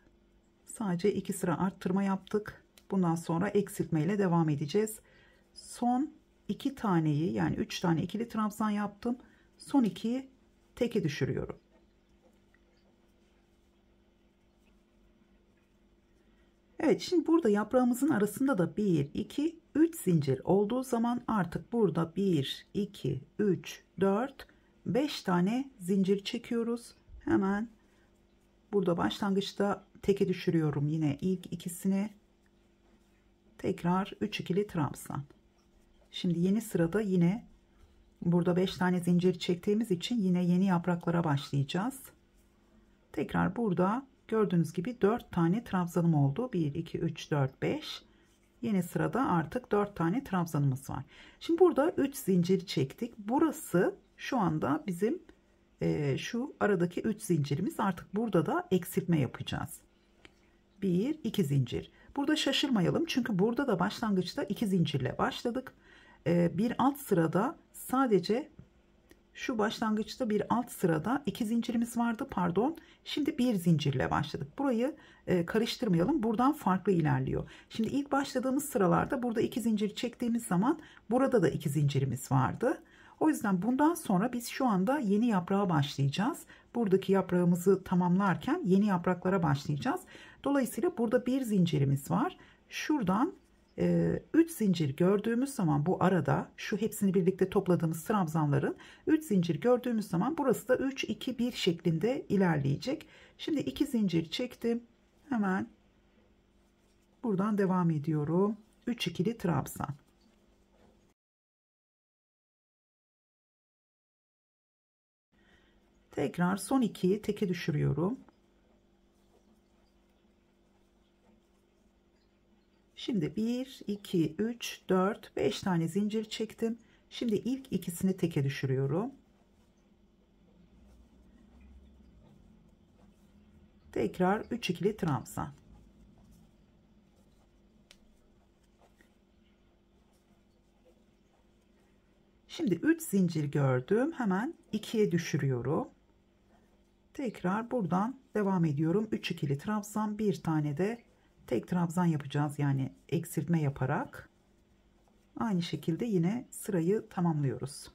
Sadece 2 sıra arttırma yaptık. Bundan sonra eksiltme ile devam edeceğiz. Son 2 taneyi, yani 3 tane ikili trabzan yaptım. Son 2'yi teke düşürüyorum. Evet, şimdi burada yaprağımızın arasında da 1 2 3 zincir olduğu zaman artık burada 1 2 3 4 5 tane zincir çekiyoruz. Hemen burada başlangıçta teke düşürüyorum yine ilk ikisini. Tekrar 3 ikili trabzan. Şimdi yeni sırada yine burada 5 tane zincir çektiğimiz için yine yeni yapraklara başlayacağız. Tekrar burada gördüğünüz gibi 4 tane trabzanım oldu. 1 2 3 4 5. Yeni sırada artık 4 tane trabzanımız var. Şimdi burada 3 zincir çektik. Burası şu anda bizim şu aradaki 3 zincirimiz. Artık burada da eksiltme yapacağız. 1 2 zincir. Burada şaşırmayalım çünkü burada da başlangıçta 2 zincirle başladık. Bir alt sırada sadece şu başlangıçta bir alt sırada 2 zincirimiz vardı, pardon. Şimdi bir zincirle başladık. Burayı karıştırmayalım. Buradan farklı ilerliyor. Şimdi ilk başladığımız sıralarda burada 2 zincir çektiğimiz zaman burada da 2 zincirimiz vardı. O yüzden bundan sonra biz şu anda yeni yaprağa başlayacağız. Buradaki yaprağımızı tamamlarken yeni yapraklara başlayacağız. Dolayısıyla burada bir zincirimiz var. Şuradan 3 zincir gördüğümüz zaman bu arada şu hepsini birlikte topladığımız trabzanların 3 zincir gördüğümüz zaman burası da 3 2 1 şeklinde ilerleyecek. Şimdi 2 zincir çektim. Hemen buradan devam ediyorum. 3 ikili trabzan. Tekrar son 2'yi teke düşürüyorum. Şimdi 1 2 3 4 5 tane zincir çektim. Şimdi ilk ikisini teke düşürüyorum. Tekrar 3 ikili trabzan. Şimdi 3 zincir gördüm. Hemen 2'ye düşürüyorum. Tekrar buradan devam ediyorum. 3 ikili trabzan, bir tane de tek trabzan yapacağız, yani eksiltme yaparak. Aynı şekilde yine sırayı tamamlıyoruz.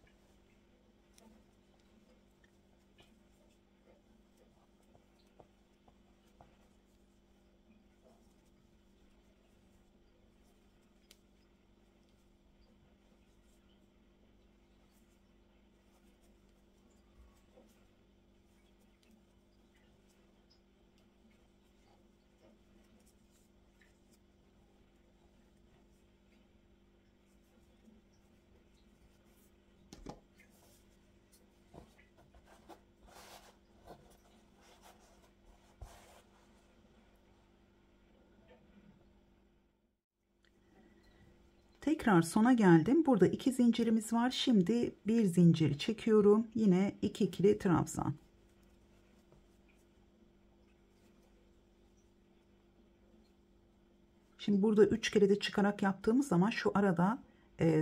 Tekrar sona geldim. Burada 2 zincirimiz var. Şimdi bir zincir çekiyorum. Yine 2 ikili trabzan. Şimdi burada 3 kere de çıkarak yaptığımız zaman şu arada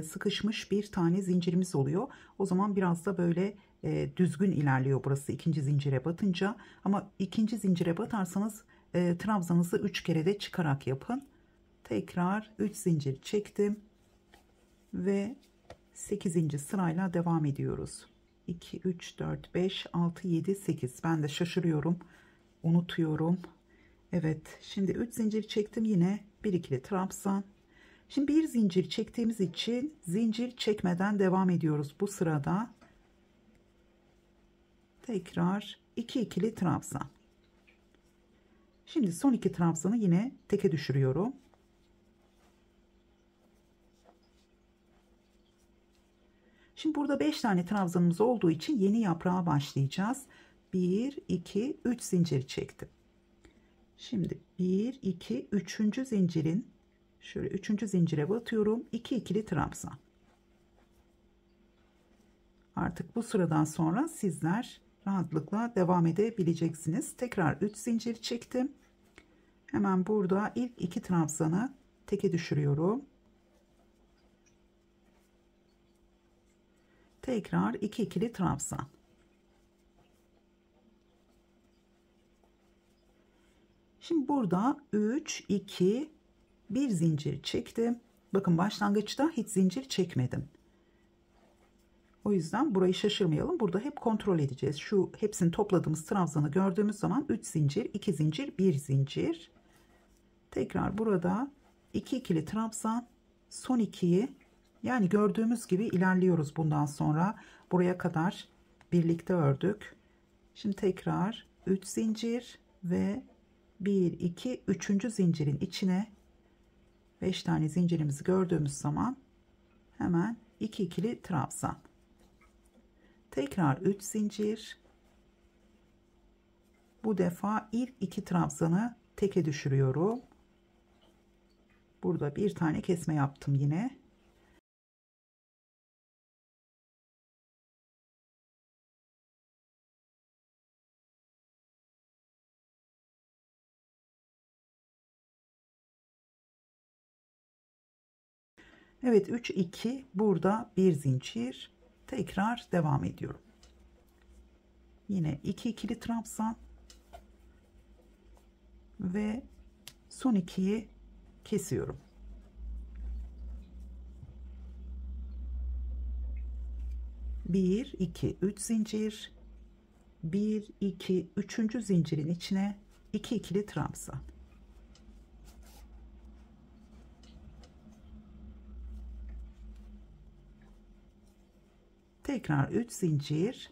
sıkışmış bir tane zincirimiz oluyor. O zaman biraz da böyle düzgün ilerliyor burası ikinci zincire batınca. Ama ikinci zincire batarsanız trabzanızı 3 kere de çıkarak yapın. Tekrar 3 zincir çektim ve 8. sırayla devam ediyoruz. 2 3 4 5 6 7 8. Ben de şaşırıyorum, unutuyorum. Evet, şimdi 3 zincir çektim, yine bir ikili trabzan. Şimdi bir zincir çektiğimiz için zincir çekmeden devam ediyoruz bu sırada. Tekrar 2 ikili trabzan. Şimdi son 2 trabzanı yine teke düşürüyorum. Şimdi burada 5 tane trabzanımız olduğu için yeni yaprağa başlayacağız. 1 2 3 zincir çektim. Şimdi 1 2 3. zincirin şöyle 3. zincire batıyorum. 2 ikili trabzan. Artık bu sıradan sonra sizler rahatlıkla devam edebileceksiniz. Tekrar 3 zincir çektim. Hemen burada ilk 2 trabzanı teke düşürüyorum. Tekrar 2 ikili trabzan. Şimdi burada 3 2 1 zincir çektim. Bakın başlangıçta hiç zincir çekmedim. O yüzden burayı şaşırmayalım. Burada hep kontrol edeceğiz. Şu hepsini topladığımız trabzanı gördüğümüz zaman 3 zincir, 2 zincir, 1 zincir. Tekrar burada 2 ikili trabzan, son 2'yi, yani gördüğümüz gibi ilerliyoruz bundan sonra. Buraya kadar birlikte ördük. Şimdi tekrar 3 zincir ve 1 2 3. zincirin içine 5 tane zincirimizi gördüğümüz zaman hemen 2 ikili trabzan. Tekrar 3 zincir. Bu defa ilk 2 trabzanı teke düşürüyorum. Burada bir tane kesme yaptım yine. Evet, 3 2 burada bir zincir, tekrar devam ediyorum. Yine 2 ikili trabzan ve son 2'yi kesiyorum. Bir 2 3 zincir, 1 2 3. zincirin içine 2 ikili trabzan. Tekrar 3 zincir.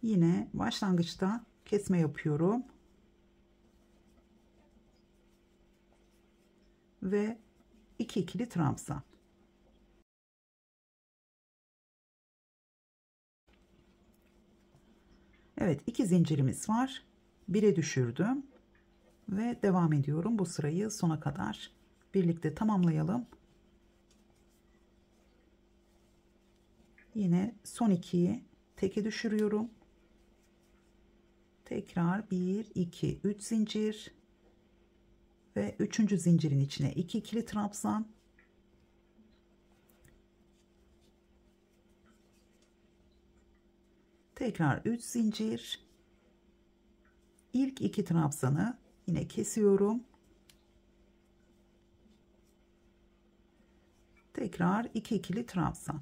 Yine başlangıçta kesme yapıyorum. Ve 2 ikili trabzan. Evet, 2 zincirimiz var. 1'e düşürdüm ve devam ediyorum. Bu sırayı sona kadar birlikte tamamlayalım. Yine son 2'yi teke düşürüyorum. Tekrar 1 2 3 zincir ve 3. zincirin içine 2 ikili trabzan. Tekrar 3 zincir. İlk 2 trabzanı yine kesiyorum. Tekrar 2 ikili trabzan.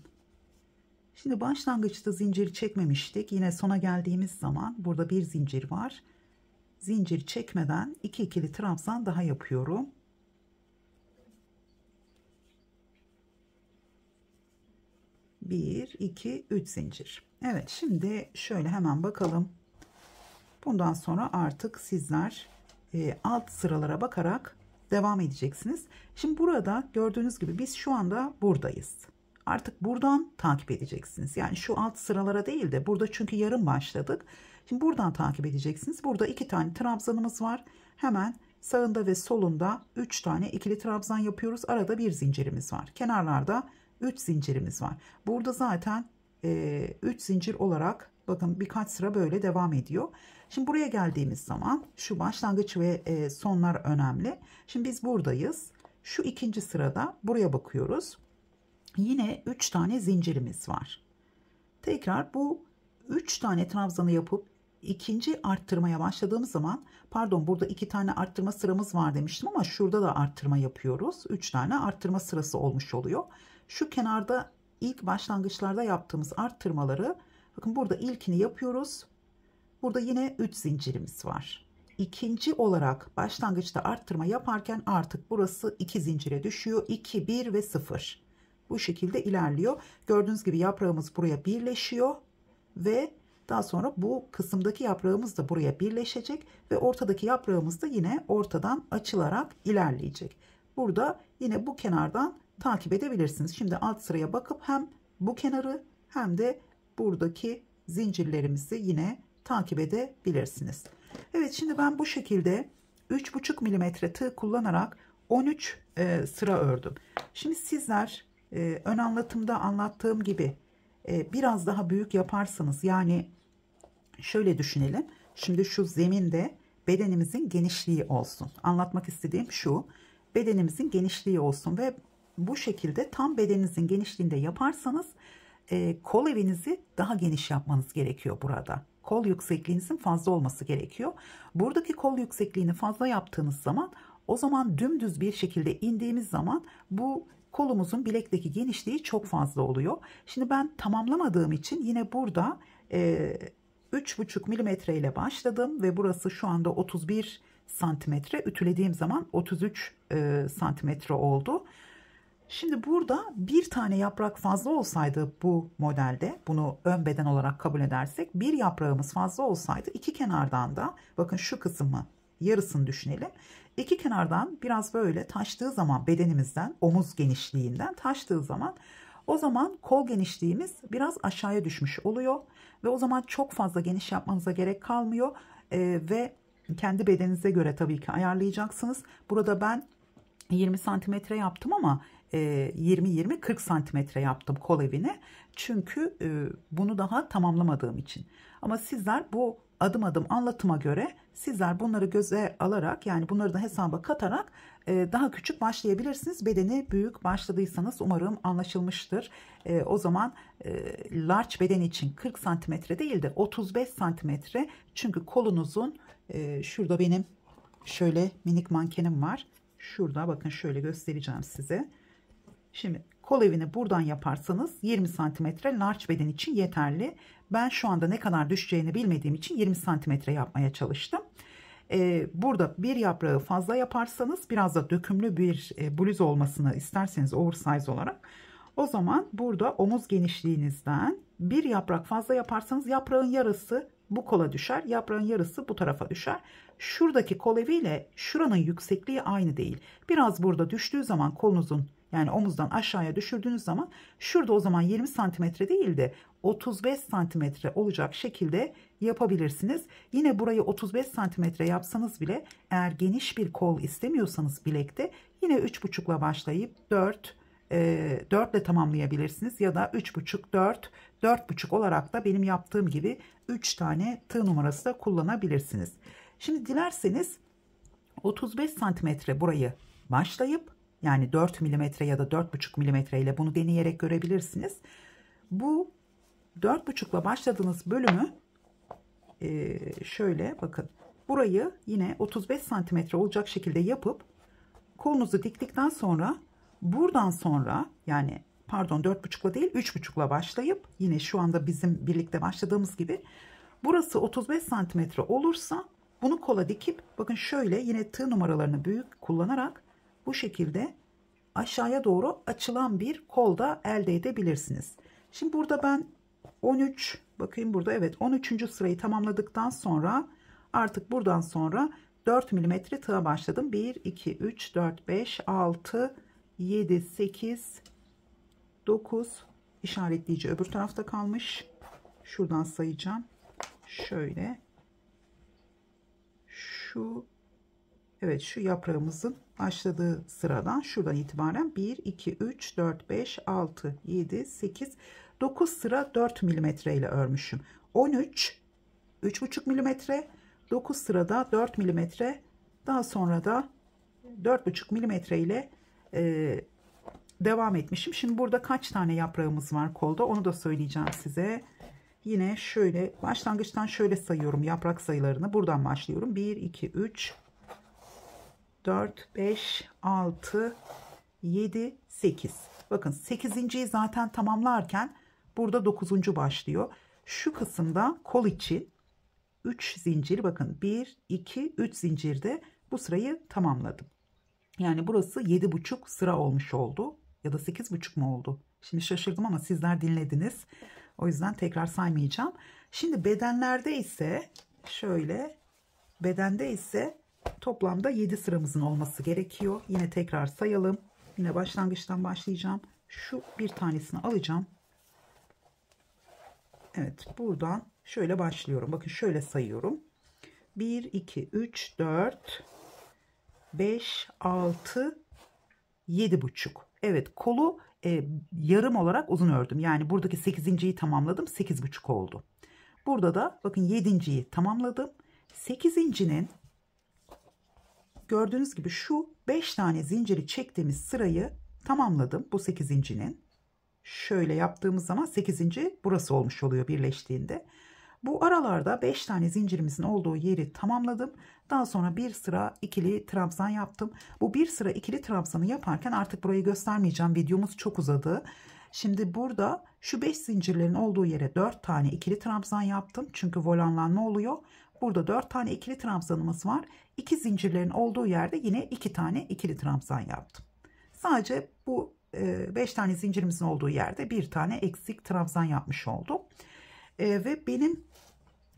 Şimdi başlangıçta zincir çekmemiştik. Yine sona geldiğimiz zaman burada bir zincir var. Zincir çekmeden 2 ikili trabzan daha yapıyorum. Bir 2 3 zincir. Evet, şimdi şöyle hemen bakalım. Bundan sonra artık sizler alt sıralara bakarak devam edeceksiniz. Şimdi burada gördüğünüz gibi biz şu anda buradayız. Artık buradan takip edeceksiniz. Yani şu alt sıralara değil de burada, çünkü yarım başladık. Şimdi buradan takip edeceksiniz. Burada 2 tane trabzanımız var. Hemen sağında ve solunda 3 tane ikili trabzan yapıyoruz. Arada bir zincirimiz var. Kenarlarda 3 zincirimiz var. Burada zaten 3 zincir olarak bakın birkaç sıra böyle devam ediyor. Şimdi buraya geldiğimiz zaman şu başlangıç ve sonlar önemli. Şimdi biz buradayız. Şu ikinci sırada buraya bakıyoruz. Yine 3 tane zincirimiz var. Tekrar bu 3 tane trabzanı yapıp ikinci arttırmaya başladığımız zaman, pardon, burada 2 tane arttırma sıramız var demiştim ama şurada da arttırma yapıyoruz. 3 tane arttırma sırası olmuş oluyor. Şu kenarda ilk başlangıçlarda yaptığımız arttırmaları, bakın burada ilkini yapıyoruz. Burada yine 3 zincirimiz var. İkinci olarak başlangıçta arttırma yaparken artık burası 2 zincire düşüyor. 2 1 ve 0. Bu şekilde ilerliyor. Gördüğünüz gibi yaprağımız buraya birleşiyor ve daha sonra bu kısımdaki yaprağımız da buraya birleşecek ve ortadaki yaprağımız da yine ortadan açılarak ilerleyecek. Burada yine bu kenardan takip edebilirsiniz. Şimdi alt sıraya bakıp hem bu kenarı hem de buradaki zincirlerimizi yine takip edebilirsiniz. Evet, şimdi ben bu şekilde 3,5 milimetre tığ kullanarak 13 sıra ördüm. Şimdi sizler ön anlatımda anlattığım gibi biraz daha büyük yaparsanız, yani şöyle düşünelim. Şimdi şu zeminde bedenimizin genişliği olsun. Anlatmak istediğim şu. Bedenimizin genişliği olsun ve bu şekilde tam bedeninizin genişliğinde yaparsanız kol evinizi daha geniş yapmanız gerekiyor burada. Kol yüksekliğinizin fazla olması gerekiyor. Buradaki kol yüksekliğini fazla yaptığınız zaman, o zaman dümdüz bir şekilde indiğimiz zaman bu kolumuzun bilekteki genişliği çok fazla oluyor. Şimdi ben tamamlamadığım için yine burada 3,5 milimetre ile başladım ve burası şu anda 31 santimetre. Ütülediğim zaman 33 santimetre oldu. Şimdi burada bir tane yaprak fazla olsaydı bu modelde, bunu ön beden olarak kabul edersek, bir yaprağımız fazla olsaydı iki kenardan da, bakın şu kısmı yarısını düşünelim. İki kenardan biraz böyle taştığı zaman, bedenimizden, omuz genişliğinden taştığı zaman, o zaman kol genişliğimiz biraz aşağıya düşmüş oluyor ve o zaman çok fazla geniş yapmanıza gerek kalmıyor ve kendi bedeninize göre tabii ki ayarlayacaksınız. Burada ben 20 santimetre yaptım ama 20-20-40 santimetre yaptım kol evini. Çünkü bunu daha tamamlamadığım için. Ama sizler bu adım adım anlatıma göre sizler bunları göze alarak, yani bunları da hesaba katarak daha küçük başlayabilirsiniz. Bedeni büyük başladıysanız umarım anlaşılmıştır. O zaman large beden için 40 santimetre değil de 35 santimetre. Çünkü kolunuzun şurada benim şöyle minik mankenim var. Şurada bakın, şöyle göstereceğim size. Şimdi kol evini buradan yaparsanız 20 santimetre large beden için yeterli. Ben şu anda ne kadar düşeceğini bilmediğim için 20 santimetre yapmaya çalıştım. Burada bir yaprağı fazla yaparsanız, biraz da dökümlü bir bluz olmasını isterseniz oversize olarak, o zaman burada omuz genişliğinizden bir yaprak fazla yaparsanız yaprağın yarısı bu kola düşer, yaprağın yarısı bu tarafa düşer. Şuradaki kol eviyle şuranın yüksekliği aynı değil. Biraz burada düştüğü zaman kolunuzun, yani omuzdan aşağıya düşürdüğünüz zaman, şurada o zaman 20 santimetre değil de 35 santimetre olacak şekilde yapabilirsiniz. Yine burayı 35 santimetre yapsanız bile, eğer geniş bir kol istemiyorsanız bilekte, yine 3,5'la başlayıp 4 ile tamamlayabilirsiniz. Ya da 3,5, 4, 4,5 olarak da benim yaptığım gibi 3 tane tığ numarası da kullanabilirsiniz. Şimdi dilerseniz 35 santimetre burayı başlayıp, yani 4 milimetre ya da 4,5 milimetre ile bunu deneyerek görebilirsiniz. Bu 4,5'la başladığınız bölümü şöyle bakın, burayı yine 35 santimetre olacak şekilde yapıp kolunuzu diktikten sonra, buradan sonra, yani pardon 4,5'la değil 3,5'la başlayıp, yine şu anda bizim birlikte başladığımız gibi, burası 35 santimetre olursa bunu kola dikip, bakın şöyle yine tığ numaralarını büyük kullanarak bu şekilde aşağıya doğru açılan bir kol da elde edebilirsiniz. Şimdi burada ben 13, bakayım burada, evet 13. sırayı tamamladıktan sonra artık buradan sonra 4 milimetre tığa başladım. 1, 2, 3, 4, 5, 6, 7, 8, 9, işaretleyici öbür tarafta kalmış. Şuradan sayacağım. Şöyle. Evet, şu yaprağımızın başladığı sıradan şuradan itibaren 1, 2, 3, 4, 5, 6, 7, 8, 9 sıra 4 milimetre ile örmüşüm. 13, 3,5 milimetre, 9 sırada 4 milimetre, daha sonra da 4,5 milimetre ile devam etmişim. Şimdi burada kaç tane yaprağımız var kolda, onu da söyleyeceğim size. Yine şöyle başlangıçtan şöyle sayıyorum yaprak sayılarını. Buradan başlıyorum. 1, 2, 3, 4, 5, 6, 7, 8. Bakın 8.'yi zaten tamamlarken burada 9. başlıyor. Şu kısımda kol için 3 zincir, bakın 1, 2, 3 zincirde bu sırayı tamamladım. Yani burası 7,5 sıra olmuş oldu. Ya da 8,5 mu oldu? Şimdi şaşırdım ama sizler dinlediniz. O yüzden tekrar saymayacağım. Şimdi bedenlerde ise şöyle, bedende ise toplamda 7 sıramızın olması gerekiyor. Yine tekrar sayalım. Yine başlangıçtan başlayacağım. Şu bir tanesini alacağım. Evet, buradan şöyle başlıyorum. Bakın şöyle sayıyorum. 1, 2, 3, 4, 5, 6, 7,5. Evet, kolu yarım olarak uzun ördüm. Yani buradaki 8.'yi tamamladım. 8,5 oldu. Burada da bakın 7.'yi tamamladım. 8.'nin gördüğünüz gibi şu 5 tane zinciri çektiğimiz sırayı tamamladım. Bu 8.'nin. Şöyle yaptığımız zaman 8. burası olmuş oluyor birleştiğinde. Bu aralarda 5 tane zincirimizin olduğu yeri tamamladım. Daha sonra bir sıra ikili trabzan yaptım. Bu bir sıra ikili trabzanı yaparken artık burayı göstermeyeceğim. Videomuz çok uzadı. Şimdi burada şu 5 zincirlerin olduğu yere 4 tane ikili trabzan yaptım. Çünkü volanlanma oluyor. Burada 4 tane ikili trabzanımız var. 2 zincirlerin olduğu yerde yine 2 tane ikili trabzan yaptım. Sadece bu 5 tane zincirimizin olduğu yerde bir tane eksik trabzan yapmış oldum. Ve benim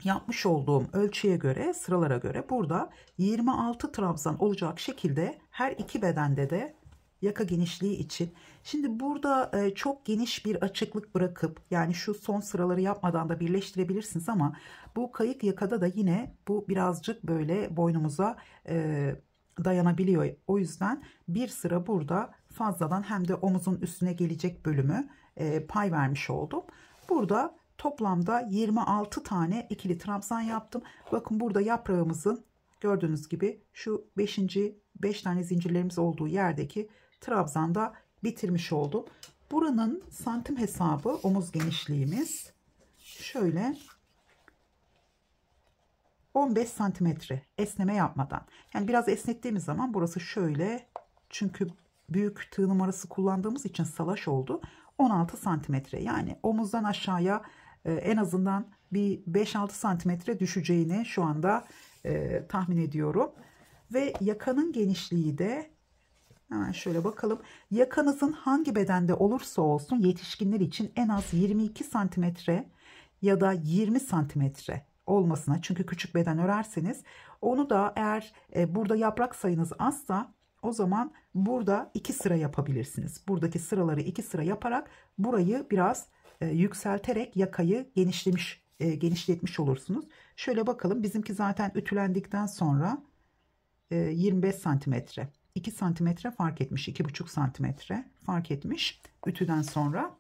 yapmış olduğum ölçüye göre, sıralara göre burada 26 trabzan olacak şekilde her iki bedende de yaka genişliği için. Şimdi burada çok geniş bir açıklık bırakıp yani şu son sıraları yapmadan da birleştirebilirsiniz ama bu kayık yakada da yine bu birazcık böyle boynumuza dayanabiliyor. O yüzden bir sıra burada fazladan hem de omuzun üstüne gelecek bölümü pay vermiş oldum. Burada toplamda 26 tane ikili trabzan yaptım. Bakın burada yaprağımızın gördüğünüz gibi şu 5 tane zincirlerimiz olduğu yerdeki trabzanda bitirmiş oldum. Buranın santim hesabı omuz genişliğimiz şöyle 15 santimetre esneme yapmadan. Yani biraz esnettiğimiz zaman burası şöyle, çünkü büyük tığ numarası kullandığımız için salaş oldu. 16 santimetre, yani omuzdan aşağıya en azından bir 5-6 santimetre düşeceğini şu anda tahmin ediyorum. Ve yakanın genişliği de hemen şöyle bakalım. Yakanızın hangi bedende olursa olsun yetişkinler için en az 22 santimetre ya da 20 santimetre olmasına, çünkü küçük beden örerseniz onu da eğer burada yaprak sayınız azsa o zaman burada 2 sıra yapabilirsiniz. Buradaki sıraları 2 sıra yaparak burayı biraz yükselterek yakayı genişletmiş olursunuz. Şöyle bakalım, bizimki zaten ütülendikten sonra 25 santimetre. 2 santimetre fark etmiş. 2,5 santimetre fark etmiş ütüden sonra.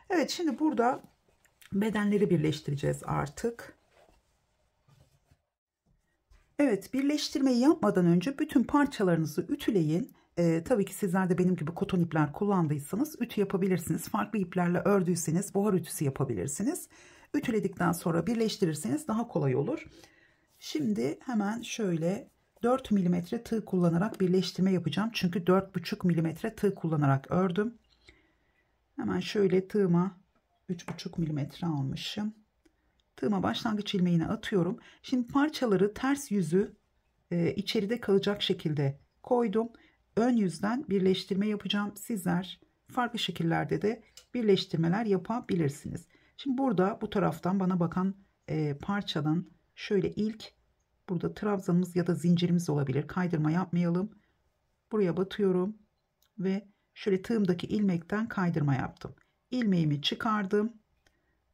Evet, şimdi burada bedenleri birleştireceğiz artık. Evet, birleştirmeyi yapmadan önce bütün parçalarınızı ütüleyin. Tabii ki sizler de benim gibi koton ipler kullandıysanız ütü yapabilirsiniz. Farklı iplerle ördüyseniz buhar ütüsü yapabilirsiniz. Ütüledikten sonra birleştirirseniz daha kolay olur. Şimdi hemen şöyle 4 milimetre tığ kullanarak birleştirme yapacağım. Çünkü 4,5 milimetre tığ kullanarak ördüm. Hemen şöyle tığıma 3,5 milimetre almışım. Tığıma başlangıç ilmeğini atıyorum. Şimdi parçaları ters yüzü içeride kalacak şekilde koydum. Ön yüzden birleştirme yapacağım. Sizler farklı şekillerde de birleştirmeler yapabilirsiniz. Şimdi burada bu taraftan bana bakan parçadan şöyle ilk burada trabzanımız ya da zincirimiz olabilir. Kaydırma yapmayalım. Buraya batıyorum ve şöyle tığımdaki ilmekten kaydırma yaptım. İlmeğimi çıkardım.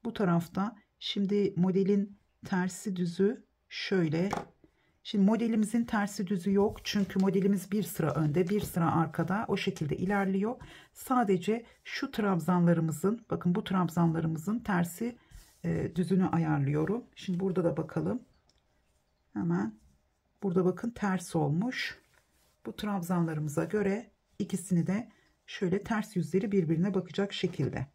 Bu tarafta şimdi modelin tersi düzü şöyle. Şimdi modelimizin tersi düzü yok. Çünkü modelimiz bir sıra önde, bir sıra arkada. O şekilde ilerliyor. Sadece şu trabzanlarımızın, bakın bu trabzanlarımızın tersi düzünü ayarlıyorum. Şimdi burada da bakalım. Hemen burada bakın ters olmuş. Bu trabzanlarımıza göre ikisini de şöyle ters yüzleri birbirine bakacak şekilde.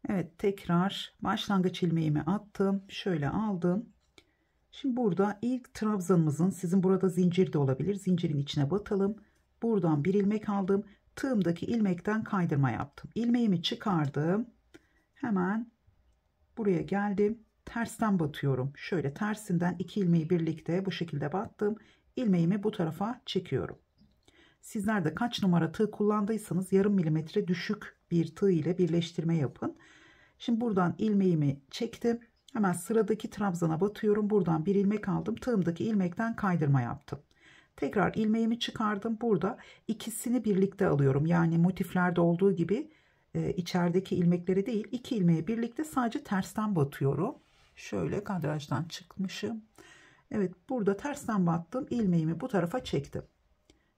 Evet, tekrar başlangıç ilmeğimi attım. Şöyle aldım. Şimdi burada ilk trabzanımızın, sizin burada zincir de olabilir, zincirin içine batalım. Buradan bir ilmek aldım. Tığımdaki ilmekten kaydırma yaptım. İlmeğimi çıkardım. Hemen buraya geldim. Tersten batıyorum. Şöyle tersinden 2 ilmeği birlikte bu şekilde battım. İlmeğimi bu tarafa çekiyorum. Sizler de kaç numara tığ kullandıysanız yarım milimetre düşük bir tığ ile birleştirme yapın. Şimdi buradan ilmeğimi çektim. Hemen sıradaki trabzana batıyorum. Buradan bir ilmek aldım. Tığımdaki ilmekten kaydırma yaptım. Tekrar ilmeğimi çıkardım. Burada ikisini birlikte alıyorum. Yani motiflerde olduğu gibi içerideki ilmekleri değil, 2 ilmeği birlikte sadece tersten batıyorum. Şöyle kadrajdan çıkmışım. Evet, burada tersten battım, ilmeğimi bu tarafa çektim.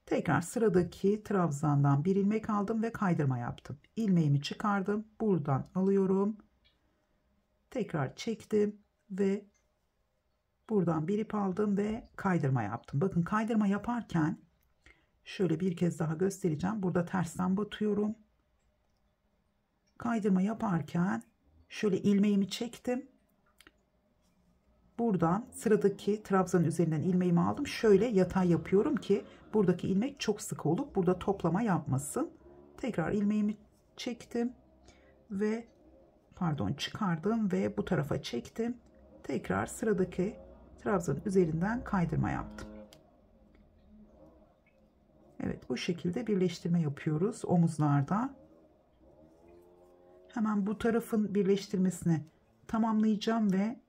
Tekrar sıradaki trabzandan bir ilmek aldım ve kaydırma yaptım. İlmeğimi çıkardım, buradan alıyorum, tekrar çektim ve buradan bir ip aldım ve kaydırma yaptım. Bakın, kaydırma yaparken şöyle bir kez daha göstereceğim. Burada tersten batıyorum. Kaydırma yaparken şöyle ilmeğimi çektim. Buradan sıradaki trabzanın üzerinden ilmeğimi aldım. Şöyle yatay yapıyorum ki buradaki ilmek çok sık olup burada toplama yapmasın. Tekrar ilmeğimi çektim ve çıkardım ve bu tarafa çektim. Tekrar sıradaki trabzanın üzerinden kaydırma yaptım. Evet, bu şekilde birleştirme yapıyoruz omuzlarda. Hemen bu tarafın birleştirmesini tamamlayacağım ve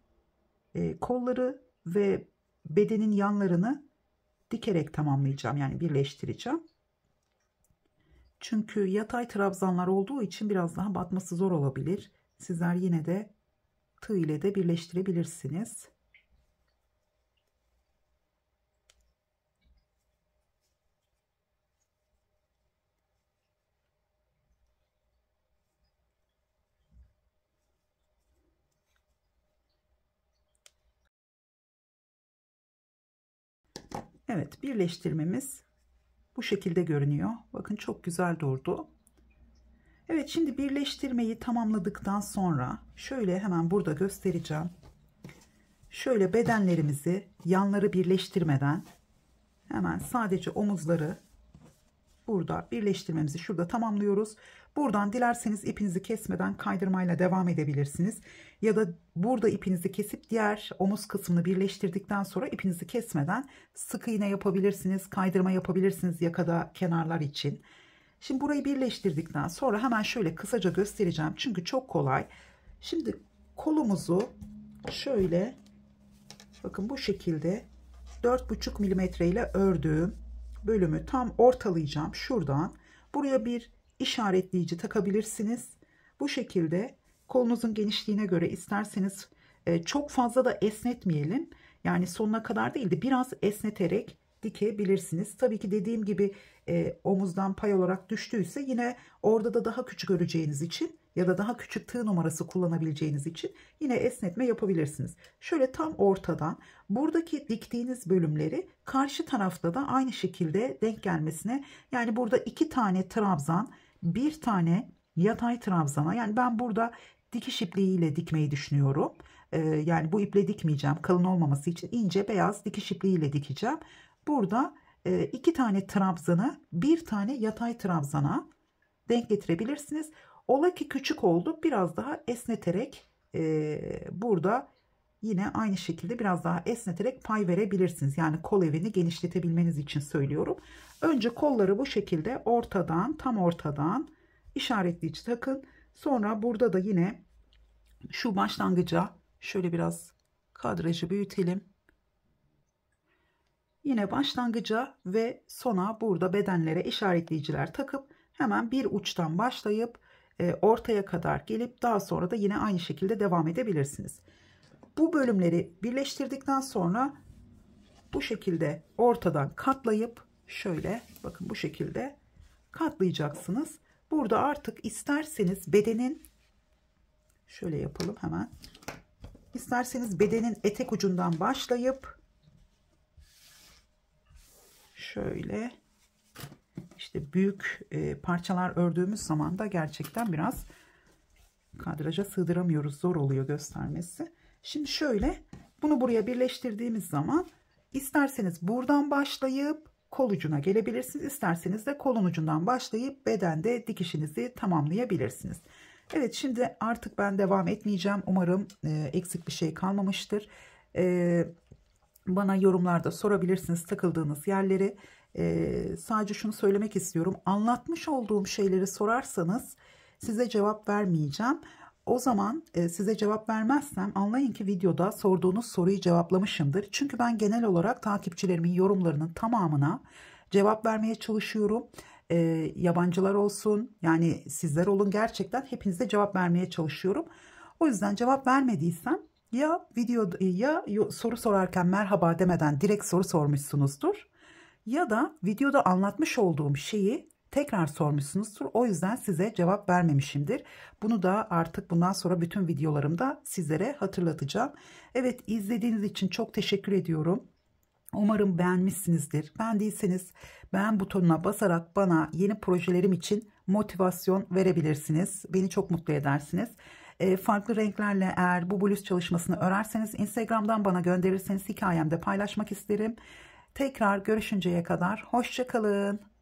kolları ve bedenin yanlarını dikerek tamamlayacağım, yani birleştireceğim. Çünkü yatay trabzanlar olduğu için biraz daha batması zor olabilir. Sizler yine de tığ ile de birleştirebilirsiniz. Evet, birleştirmemiz bu şekilde görünüyor. Bakın, çok güzel durdu. Evet, şimdi birleştirmeyi tamamladıktan sonra şöyle hemen burada göstereceğim. Şöyle bedenlerimizi yanları birleştirmeden hemen sadece omuzları burada birleştirmemizi şurada tamamlıyoruz. Buradan dilerseniz ipinizi kesmeden kaydırmayla devam edebilirsiniz. Ya da burada ipinizi kesip diğer omuz kısmını birleştirdikten sonra ipinizi kesmeden sık iğne yapabilirsiniz. Kaydırma yapabilirsiniz yakada kenarlar için. Şimdi burayı birleştirdikten sonra hemen şöyle kısaca göstereceğim. Çünkü çok kolay. Şimdi kolumuzu şöyle, bakın bu şekilde 4,5 milimetre ile ördüğüm bölümü tam ortalayacağım. Şuradan buraya bir işaretleyici takabilirsiniz. Bu şekilde kolunuzun genişliğine göre isterseniz çok fazla da esnetmeyelim. Yani sonuna kadar değil de biraz esneterek dikebilirsiniz. Tabii ki dediğim gibi omuzdan pay olarak düştüyse yine orada da daha küçük öreceğiniz için ya da daha küçük tığ numarası kullanabileceğiniz için yine esnetme yapabilirsiniz. Şöyle tam ortadan buradaki diktiğiniz bölümleri karşı tarafta da aynı şekilde denk gelmesine, yani burada 2 tane trabzan, 1 tane yatay trabzana, yani ben burada dikiş ipliğiyle dikmeyi düşünüyorum. Yani bu iple dikmeyeceğim, kalın olmaması için ince beyaz dikiş ipliğiyle dikeceğim. Burada 2 tane trabzanı 1 tane yatay trabzana denk getirebilirsiniz. Ola ki küçük oldu, biraz daha esneterek burada yine aynı şekilde biraz daha esneterek pay verebilirsiniz. Yani kol evini genişletebilmeniz için söylüyorum. Önce kolları bu şekilde ortadan, tam ortadan işaretleyici takın. Sonra burada da yine şu başlangıca şöyle biraz kadrajı büyütelim. Yine başlangıca ve sona burada bedenlere işaretleyiciler takıp hemen bir uçtan başlayıp ortaya kadar gelip daha sonra da yine aynı şekilde devam edebilirsiniz. Bu bölümleri birleştirdikten sonra bu şekilde ortadan katlayıp şöyle, bakın bu şekilde katlayacaksınız. Burada artık isterseniz bedenin, şöyle yapalım hemen, isterseniz bedenin etek ucundan başlayıp şöyle, işte büyük parçalar ördüğümüz zaman da gerçekten biraz kadraja sığdıramıyoruz, zor oluyor göstermesi. Şimdi şöyle bunu buraya birleştirdiğimiz zaman isterseniz buradan başlayıp kol ucuna gelebilirsiniz, isterseniz de kolun ucundan başlayıp bedende dikişinizi tamamlayabilirsiniz. Evet, şimdi artık ben devam etmeyeceğim. Umarım eksik bir şey kalmamıştır. Bana yorumlarda sorabilirsiniz takıldığınız yerleri. Sadece şunu söylemek istiyorum. Anlatmış olduğum şeyleri sorarsanız size cevap vermeyeceğim. O zaman size cevap vermezsem anlayın ki videoda sorduğunuz soruyu cevaplamışımdır. Çünkü ben genel olarak takipçilerimin yorumlarının tamamına cevap vermeye çalışıyorum. yabancılar olsun, yani sizler olun, gerçekten hepinize cevap vermeye çalışıyorum. O yüzden cevap vermediysem ya soru sorarken merhaba demeden direkt soru sormuşsunuzdur ya da videoda anlatmış olduğum şeyi tekrar sormuşsunuzdur. O yüzden size cevap vermemişimdir. Bunu da artık bundan sonra bütün videolarımda sizlere hatırlatacağım. Evet, izlediğiniz için çok teşekkür ediyorum. Umarım beğenmişsinizdir. Beğendiyseniz beğen butonuna basarak bana yeni projelerim için motivasyon verebilirsiniz. Beni çok mutlu edersiniz. Farklı renklerle eğer bu bluz çalışmasını örerseniz Instagram'dan bana gönderirseniz hikayemde paylaşmak isterim. Tekrar görüşünceye kadar hoşça kalın.